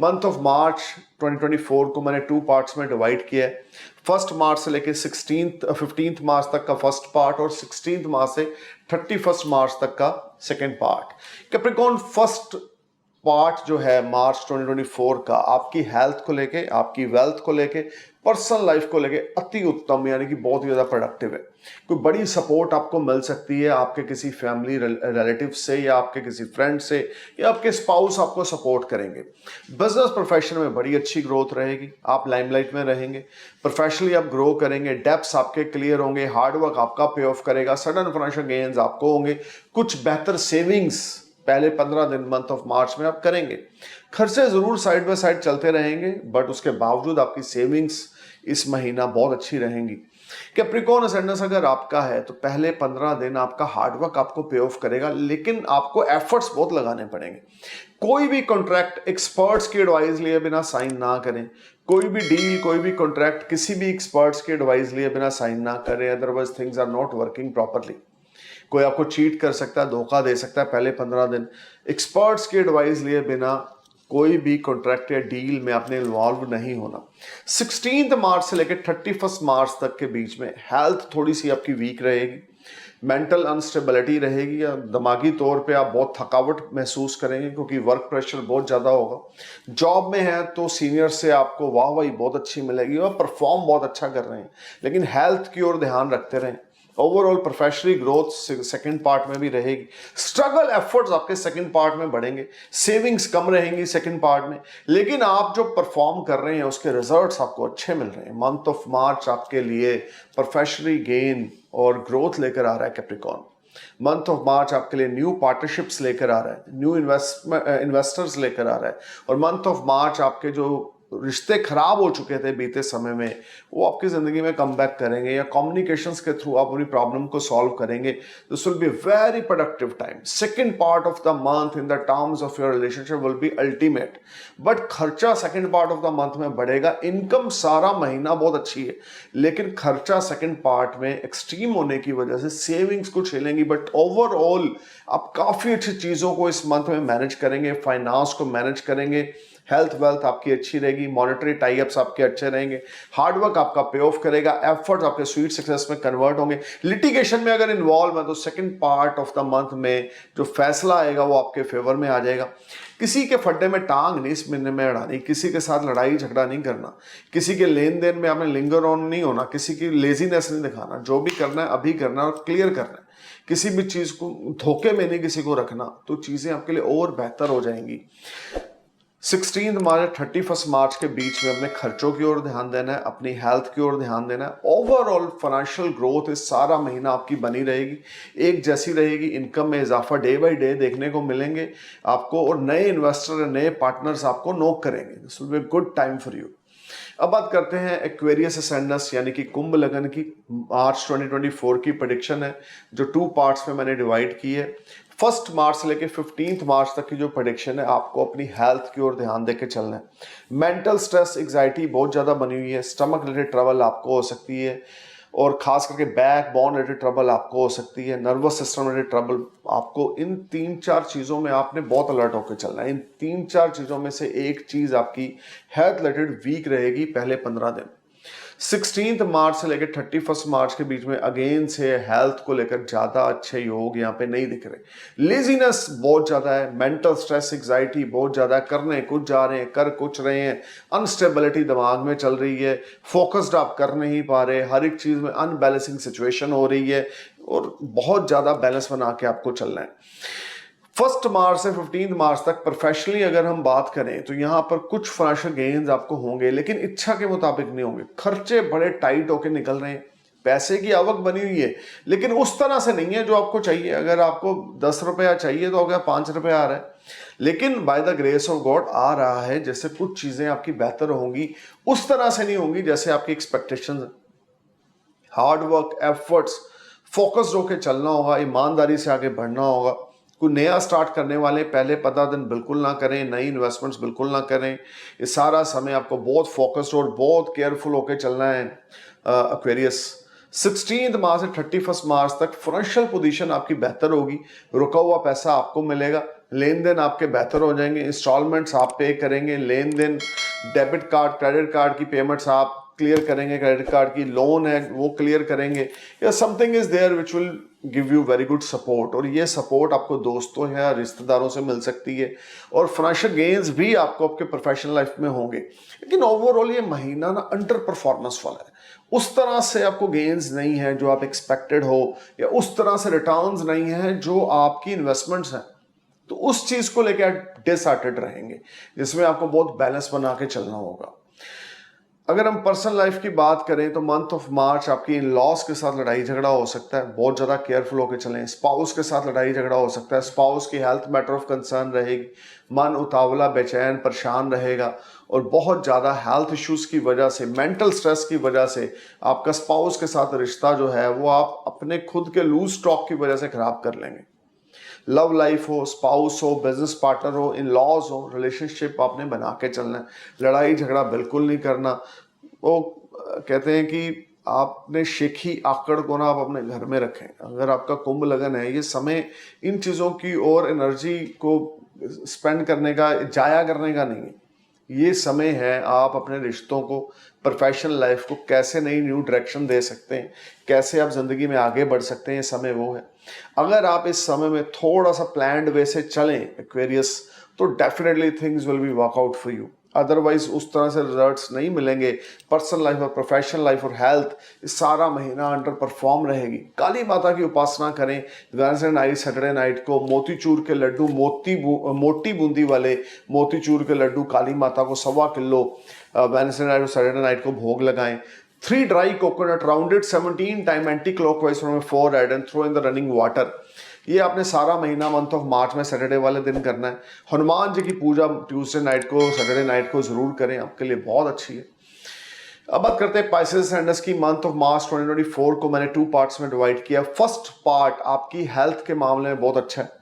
Month of March 2024 को मैंने 2 पार्ट्स में डिवाइड किया है। 1 मार्च से लेकर 15 मार्च तक का फर्स्ट पार्ट, और 16 मार्च से 31 मार्च तक का second part. Capricorn first part जो है मार्च 2024 का, आपकी हेल्थ को लेके, आपकी वेल्थ को लेके, पर्सनल लाइफ को लेके अति उत्तम, यानी कि बहुत ही ज़्यादा प्रोडक्टिव है। कोई बड़ी सपोर्ट आपको मिल सकती है आपके किसी फैमिली रिलेटिव से, या आपके किसी फ्रेंड से, या आपके स्पाउस आपको सपोर्ट करेंगे। बिजनेस प्रोफेशन में बड़ी अच्छी ग्रोथ रहेगी, आप लाइमलाइट में रहेंगे, प्रोफेशनली आप ग्रो करेंगे, डेप्स आपके क्लियर होंगे, हार्डवर्क आपका पे ऑफ करेगा, सडन फाइनेंशियल गेन्स आपको होंगे, कुछ बेहतर सेविंग्स पहले 15 दिन मंथ ऑफ मार्च में आप करेंगे। खर्चे जरूर साइड बाय साइड चलते रहेंगे, बट उसके बावजूद आपकी सेविंग्स इस महीना बहुत अच्छी रहेंगी। कैप्रिकॉर्न असेंडेंस अगर आपका है तो पहले 15 दिन आपका हार्डवर्क आपको पे ऑफ करेगा, लेकिन आपको एफर्ट्स बहुत लगाने पड़ेंगे। कोई भी कॉन्ट्रैक्ट एक्सपर्ट्स की एडवाइस लिए बिना साइन ना करें। कोई भी डील, कोई भी कॉन्ट्रैक्ट किसी भी एक्सपर्ट्स की एडवाइस लिए बिना साइन ना करें, otherwise things are not working properly. कोई आपको चीट कर सकता है, धोखा दे सकता है पहले 15 दिन। एक्सपर्ट्स की एडवाइस लिए बिना कोई भी कॉन्ट्रैक्ट या डील में आपने इन्वॉल्व नहीं होना। 16 मार्च से लेकर 31 मार्च तक के बीच में हेल्थ थोड़ी सी आपकी वीक रहेगी, मेंटल अनस्टेबिलिटी रहेगी, या दिमागी तौर पे आप बहुत थकावट महसूस करेंगे क्योंकि वर्क प्रेशर बहुत ज़्यादा होगा। जॉब में है तो सीनियर से आपको वाहवाही बहुत अच्छी मिलेगी और परफॉर्म बहुत अच्छा कर रहे हैं, लेकिन हेल्थ की ओर ध्यान रखते रहें। Overall professionally growth second part में भी रहेगी। स्ट्रगल एफर्ट्स आपके सेकंड पार्ट में बढ़ेंगे, सेविंग्स कम रहेंगी सेकंड पार्ट में, लेकिन आप जो परफॉर्म कर रहे हैं उसके रिजल्ट्स आपको अच्छे मिल रहे हैं। मंथ ऑफ मार्च आपके लिए प्रोफेशनली गेन और ग्रोथ लेकर आ रहा है कैप्रिकॉर्न। मंथ ऑफ मार्च आपके लिए न्यू पार्टनरशिप्स लेकर आ रहा है, न्यू इन्वेस्टर्स लेकर आ रहा है, और मंथ ऑफ मार्च आपके जो रिश्ते खराब हो चुके थे बीते समय में वो आपकी जिंदगी में कम बैक करेंगे, या कम्युनिकेशंस के थ्रू आप अपनी प्रॉब्लम को सॉल्व करेंगे। This will be very productive time. Second part of the month in the terms of your relationship will be ultimate, but खर्चा second part of the month में बढ़ेगा। इनकम सारा महीना बहुत अच्छी है, लेकिन खर्चा सेकंड पार्ट में एक्सट्रीम होने की वजह से सेविंग्स कुछ हिलेंगी, बट ओवरऑल आप काफी अच्छी चीजों को इस मंथ में मैनेज करेंगे, फाइनेंस को मैनेज करेंगे, हेल्थ वेल्थ आपकी अच्छी रहेगी, मॉनेटरी टाइप्स आपके अच्छे रहेंगे, हार्डवर्क आपका पे ऑफ करेगा, एफर्ट्स आपके स्वीट सक्सेस में कन्वर्ट होंगे। लिटिगेशन में अगर इन्वॉल्व है तो second part of the month में जो फैसला आएगा वो आपके फेवर में आ जाएगा। किसी के फड्डे में टांग नहीं इस महीने में अड़ानी, किसी के साथ लड़ाई झगड़ा नहीं करना, किसी के लेन देन में आपने लिंगर ऑन नहीं होना, किसी की लेजीनेस नहीं दिखाना। जो भी करना है अभी करना है और क्लियर करना है। किसी भी चीज़ को धोखे में नहीं किसी को रखना, तो चीज़ें आपके लिए और बेहतर हो जाएंगी। 16 मार्च 31 मार्च के बीच में अपने खर्चों की ओर ध्यान देना है, अपनी हेल्थ की ओर ध्यान देना है। ओवरऑल फाइनेंशियल ग्रोथ इस सारा महीना आपकी बनी रहेगी, एक जैसी रहेगी। इनकम में इजाफा डे बाई डे देखने को मिलेंगे आपको, और नए इन्वेस्टर, नए पार्टनर्स आपको नोक करेंगे। This will be a good time for you. अब बात करते हैं एक्वेरियस अससेंडेंस यानी कि कुंभ लगन की। मार्च 2024 की प्रेडिक्शन है जो 2 पार्ट्स में मैंने डिवाइड की है। 1 मार्च से लेकर 15 मार्च तक की जो प्रेडिक्शन है, आपको अपनी हेल्थ की ओर ध्यान देकर चलना है। मेंटल स्ट्रेस, एग्जाइटी बहुत ज़्यादा बनी हुई है। स्टमक रिलेटेड ट्रबल आपको हो सकती है, और खास करके बैक बोन रिलेटेड ट्रबल आपको हो सकती है। नर्वस सिस्टम रिलेटेड ट्रबल आपको, इन 3-4 चीज़ों में आपने बहुत अलर्ट होकर चलना है। इन 3-4 चीज़ों में से एक चीज़ आपकी हेल्थ रिलेटेड वीक रहेगी पहले 15 दिन। 16 मार्च से लेकर 31 मार्च के बीच में अगेन से हेल्थ को लेकर ज़्यादा अच्छे योग यहाँ पे नहीं दिख रहे। लेजीनेस बहुत ज़्यादा है, मेंटल स्ट्रेस, एग्जाइटी बहुत ज़्यादा है, करने कुछ जा रहे हैं, कर कुछ रहे हैं, अनस्टेबिलिटी दिमाग में चल रही है, फोकस्ड आप कर नहीं पा रहे, हर एक चीज़ में अनबैलेंसिंग सिचुएशन हो रही है, और बहुत ज़्यादा बैलेंस बना के आपको चलना है। 1 मार्च से 15 मार्च तक प्रोफेशनली अगर हम बात करें तो यहाँ पर कुछ फाइनेंशियल गेन्स आपको होंगे, लेकिन इच्छा के मुताबिक नहीं होंगे। खर्चे बड़े टाइट होके निकल रहे हैं, पैसे की आवक बनी हुई है, लेकिन उस तरह से नहीं है जो आपको चाहिए। अगर आपको 10 रुपया चाहिए तो अगर 5 रुपये आ रहा है, लेकिन by the grace of God आ रहा है। जैसे कुछ चीज़ें आपकी बेहतर होंगी, उस तरह से नहीं होंगी जैसे आपकी एक्सपेक्टेशन है। हार्ड वर्क, एफर्ट्स, फोकस्ड होकर चलना होगा, ईमानदारी से आगे बढ़ना होगा। कोई नया स्टार्ट करने वाले पहले 15 दिन बिल्कुल ना करें, नई इन्वेस्टमेंट्स बिल्कुल ना करें। ये सारा समय आपको बहुत फोकस्ड और बहुत केयरफुल होकर चलना है। एक्वेरियस 16 मार्च से 31 मार्च तक फाइनेंशियल पोजीशन आपकी बेहतर होगी, रुका हुआ पैसा आपको मिलेगा, लेन देन आपके बेहतर हो जाएंगे, इंस्टॉलमेंट्स आप पे करेंगे, लेन देन, डेबिट कार्ड, क्रेडिट कार्ड की पेमेंट्स आप क्लियर करेंगे, क्रेडिट कार्ड की लोन है वो क्लियर करेंगे, या something is there which will give you very good support. और ये सपोर्ट आपको दोस्तों या रिश्तेदारों से मिल सकती है, और फाइनेंशियल गेन्स भी आपको आपके प्रोफेशनल लाइफ में होंगे। लेकिन ओवरऑल ये महीना ना अंडर परफॉर्मेंस वाला है। उस तरह से आपको गेन्स नहीं है जो आप एक्सपेक्टेड हो, या उस तरह से रिटर्न्स नहीं है जो आपकी इन्वेस्टमेंट्स हैं। तो उस चीज को लेकर आप डिसहार्टेड रहेंगे, जिसमें आपको बहुत बैलेंस बना के चलना होगा। अगर हम पर्सनल लाइफ की बात करें तो मंथ ऑफ मार्च आपकी इन लॉस के साथ लड़ाई झगड़ा हो सकता है, बहुत ज़्यादा केयरफुल होकर चलें। स्पाउस के साथ लड़ाई झगड़ा हो सकता है, स्पाउस की हेल्थ मैटर ऑफ कंसर्न रहेगी, मन उतावला, बेचैन, परेशान रहेगा, और बहुत ज़्यादा हेल्थ इश्यूज़ की वजह से, मेंटल स्ट्रेस की वजह से आपका स्पाउस के साथ रिश्ता जो है वो आप अपने खुद के लूज स्टॉक की वजह से खराब कर लेंगे। लव लाइफ हो, स्पाउस हो, बिजनेस पार्टनर हो, इन लॉज हो, रिलेशनशिप आपने बना के चलना है। लड़ाई झगड़ा बिल्कुल नहीं करना। वो कहते हैं कि आपने शेखी आकड़ को ना आप अपने घर में रखें। अगर आपका कुंभ लगन है, ये समय इन चीज़ों की और एनर्जी को स्पेंड करने का, जाया करने का नहीं है। ये समय है आप अपने रिश्तों को, प्रोफेशनल लाइफ को कैसे नई न्यू डायरेक्शन दे सकते हैं, कैसे आप ज़िंदगी में आगे बढ़ सकते हैं, ये समय वो है। अगर आप इस समय में थोड़ा सा प्लान्ड वे से चलें एक्वेरियस, तो definitely things will B workout for you. Otherwise उस तरह से रिजल्ट्स नहीं मिलेंगे। पर्सनल लाइफ और प्रोफेशनल लाइफ और हेल्थ सारा महीना अंडर परफॉर्म रहेगी। काली माता की उपासना करें। वेडनेसडे नाइट, सैटरडे नाइट को मोतीचूर के लड्डू, मोटी बूंदी वाले मोतीचूर के लड्डू काली माता को 1.25 किलो वेडनेसडे नाइट और सैटरडे नाइट को भोग लगाएं। 3 dry coconut rounded 17 time anti clockwise from 4 head and throw in the running water. ये आपने सारा महीना मंथ ऑफ मार्च में सैटरडे वाले दिन करना है। हनुमान जी की पूजा ट्यूसडे नाइट को, सैटरडे नाइट को जरूर करें, आपके लिए बहुत अच्छी है। अब बात करते हैं पाइसेस अससेंडेंस की। मंथ ऑफ मार्च 2024 को मैंने 2 पार्ट्स में डिवाइड किया। फर्स्ट पार्ट आपकी हेल्थ के मामले में बहुत अच्छा है,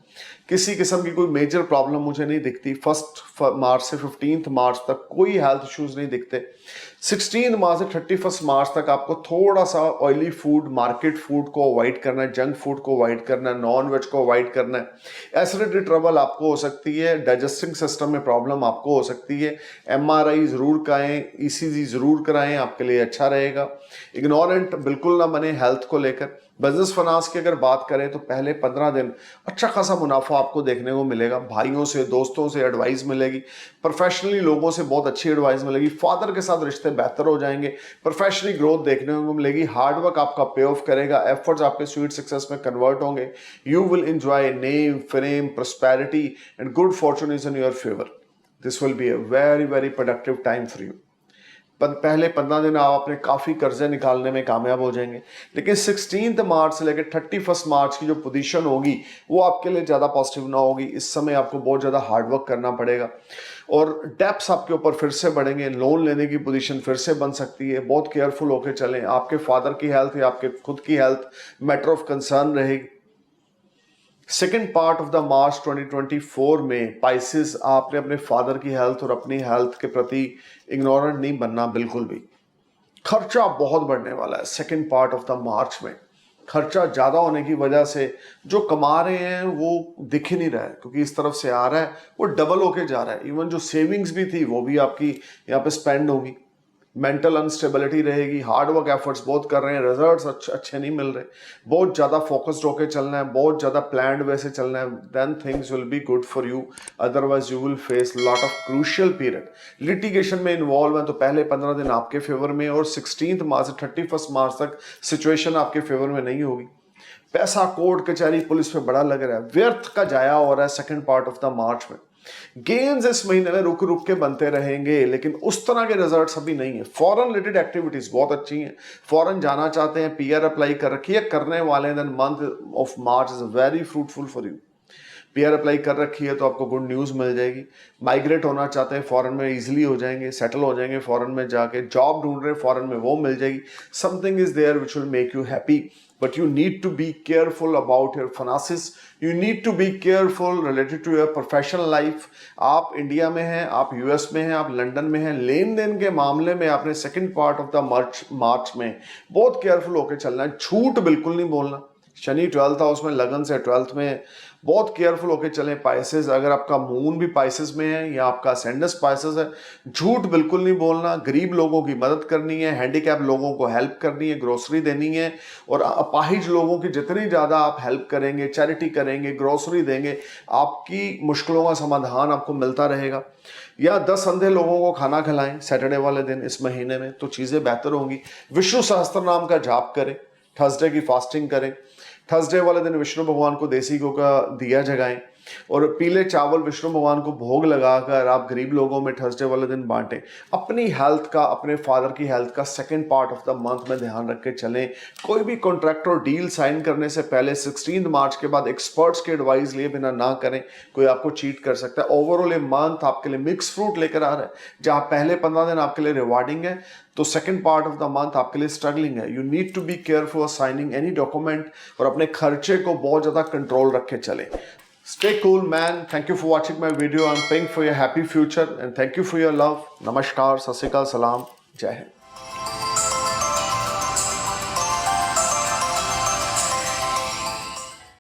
किसी किस्म की कोई मेजर प्रॉब्लम मुझे नहीं दिखती। 1 मार्च से 15 मार्च तक कोई हेल्थ इश्यूज नहीं दिखते। 16 मार्च से 31 मार्च तक आपको थोड़ा सा ऑयली फूड, मार्केट फूड को अवॉइड करना है, जंक फूड को अवॉइड करना है, नॉन वेज को अवॉइड करना है। एसिडिटी ट्रबल आपको हो सकती है, डाइजेस्टिंग सिस्टम में प्रॉब्लम आपको हो सकती है। MRI जरूर कराएं, ECG जरूर कराएं, आपके लिए अच्छा रहेगा। इग्नोरेंट बिल्कुल ना बने हेल्थ को लेकर। बिजनेस फाइनेंस की अगर बात करें तो पहले 15 दिन अच्छा खासा मुनाफा आपको देखने को मिलेगा। भाइयों से, दोस्तों से एडवाइस मिलेगी, प्रोफेशनली लोगों से बहुत अच्छी एडवाइस मिलेगी, फादर के साथ रिश्ते बेहतर हो जाएंगे, प्रोफेशनली ग्रोथ देखने को मिलेगी, हार्डवर्क आपका पे ऑफ करेगा, एफर्ट्स आपके स्वीट सक्सेस में कन्वर्ट होंगे। You will enjoy name, fame, prosperity and good Fortune is in your favour. This will be a very very productive time for you. पहले 15 दिन आप अपने काफ़ी कर्जे निकालने में कामयाब हो जाएंगे, लेकिन 16 मार्च से लेकर 31 मार्च की जो पोजीशन होगी वो आपके लिए ज़्यादा पॉजिटिव ना होगी। इस समय आपको बहुत ज़्यादा हार्डवर्क करना पड़ेगा और डेप्स आपके ऊपर फिर से बढ़ेंगे, लोन लेने की पोजीशन फिर से बन सकती है। बहुत केयरफुल होकर चलें। आपके फादर की हेल्थ या आपके खुद की हेल्थ मैटर ऑफ कंसर्न रहेगी। सेकेंड पार्ट ऑफ द मार्च 2024 में पाइसेस, आपने अपने फादर की हेल्थ और अपनी हेल्थ के प्रति इग्नोरेंट नहीं बनना बिल्कुल भी। खर्चा बहुत बढ़ने वाला है second part of the March में। खर्चा ज़्यादा होने की वजह से जो कमा रहे हैं वो दिख ही नहीं रहा है, क्योंकि इस तरफ से आ रहा है वो डबल होके जा रहा है। इवन जो सेविंग्स भी थी वो भी आपकी यहाँ पे स्पेंड होगी। मेंटल अनस्टेबिलिटी रहेगी। हार्डवर्क एफर्ट्स बहुत कर रहे हैं, रिजल्ट्स अच्छे नहीं मिल रहे, बहुत ज़्यादा फोकस्ड होकर चलना है, बहुत ज़्यादा प्लान्ड वे से चलना है, then things will be good for you. Otherwise you will face lot of crucial period. Litigation में इन्वॉल्व है तो पहले 15 दिन आपके फेवर में और 16 मार्च से 31 मार्च तक सिचुएशन आपके फेवर में नहीं होगी। पैसा कोर्ट कचहरी पुलिस पे बड़ा लग रहा है, व्यर्थ का जाया हो रहा है second part of the March में। गेन्स इस महीने में रुक रुक के बनते रहेंगे, लेकिन उस तरह के रिजल्ट्स अभी नहीं है। फॉरेन रिलेटेड एक्टिविटीज बहुत अच्छी हैं। फॉरेन जाना चाहते हैं, पीआर अप्लाई कर रखी है, करने वाले हैं, then month of March is very fruitful for you. PR apply कर रखी है तो आपको गुड न्यूज़ मिल जाएगी। माइग्रेट होना चाहते हैं फॉरेन में, इजीली हो जाएंगे, सेटल हो जाएंगे फॉरेन में जाके। जॉब ढूंढ रहे हैं फॉरेन में, वो मिल जाएगी। Something is there which will make you happy, but you need to be careful about your finances. You need to be careful related to your professional life. आप इंडिया में हैं, आप यूएस में हैं, आप लंदन में हैं, लेन देन के मामले में आपने second part of the March में बहुत केयरफुल होकर चलना है। झूठ बिल्कुल नहीं बोलना। शनि 12th हाउस में लगन से 12th में बहुत केयरफुल होकर चलें। पाइसेस, अगर आपका मून भी पाइसेस में है या आपका असेंडेंस पाइसेस है, झूठ बिल्कुल नहीं बोलना। गरीब लोगों की मदद करनी है, हैंडीकैप लोगों को हेल्प करनी है, ग्रोसरी देनी है, और अपाहिज लोगों की जितनी ज़्यादा आप हेल्प करेंगे, चैरिटी करेंगे, ग्रोसरी देंगे, आपकी मुश्किलों का समाधान आपको मिलता रहेगा। या 10 अंधे लोगों को खाना खिलाएं सैटरडे वाले दिन इस महीने में, तो चीज़ें बेहतर होंगी। विष्णु सहस्त्र नाम का जाप करें, थर्सडे की फास्टिंग करें। थर्सडे वाले दिन विष्णु भगवान को देसी घी का दिया जगाएं और पीले चावल विष्णु भगवान को भोग लगाकर आप गरीब लोगों में थर्सडे वाले दिन बांटें। अपनी हेल्थ का, अपने फादर की हेल्थ का second part of the month में ध्यान रख के चलें। कोई भी कॉन्ट्रैक्ट और डील साइन करने से पहले 16 मार्च के बाद एक्सपर्ट्स के एडवाइस लिए बिना ना करें, कोई आपको चीट कर सकता है। ओवरऑल ये मंथ आपके लिए मिक्स फ्रूट लेकर आ रहा है। जहाँ पहले 15 दिन आपके लिए रिवार्डिंग है, तो second part of the month आपके लिए स्ट्रगलिंग है। You need to be careful signing any document और अपने खर्चे को बहुत ज़्यादा कंट्रोल रख के चलें। Stay cool, man. Thank you for watching my video. I'm praying for your happy future and thank you for your love. Namaskar, Sat Sri Akal, Salam, Jai Hind.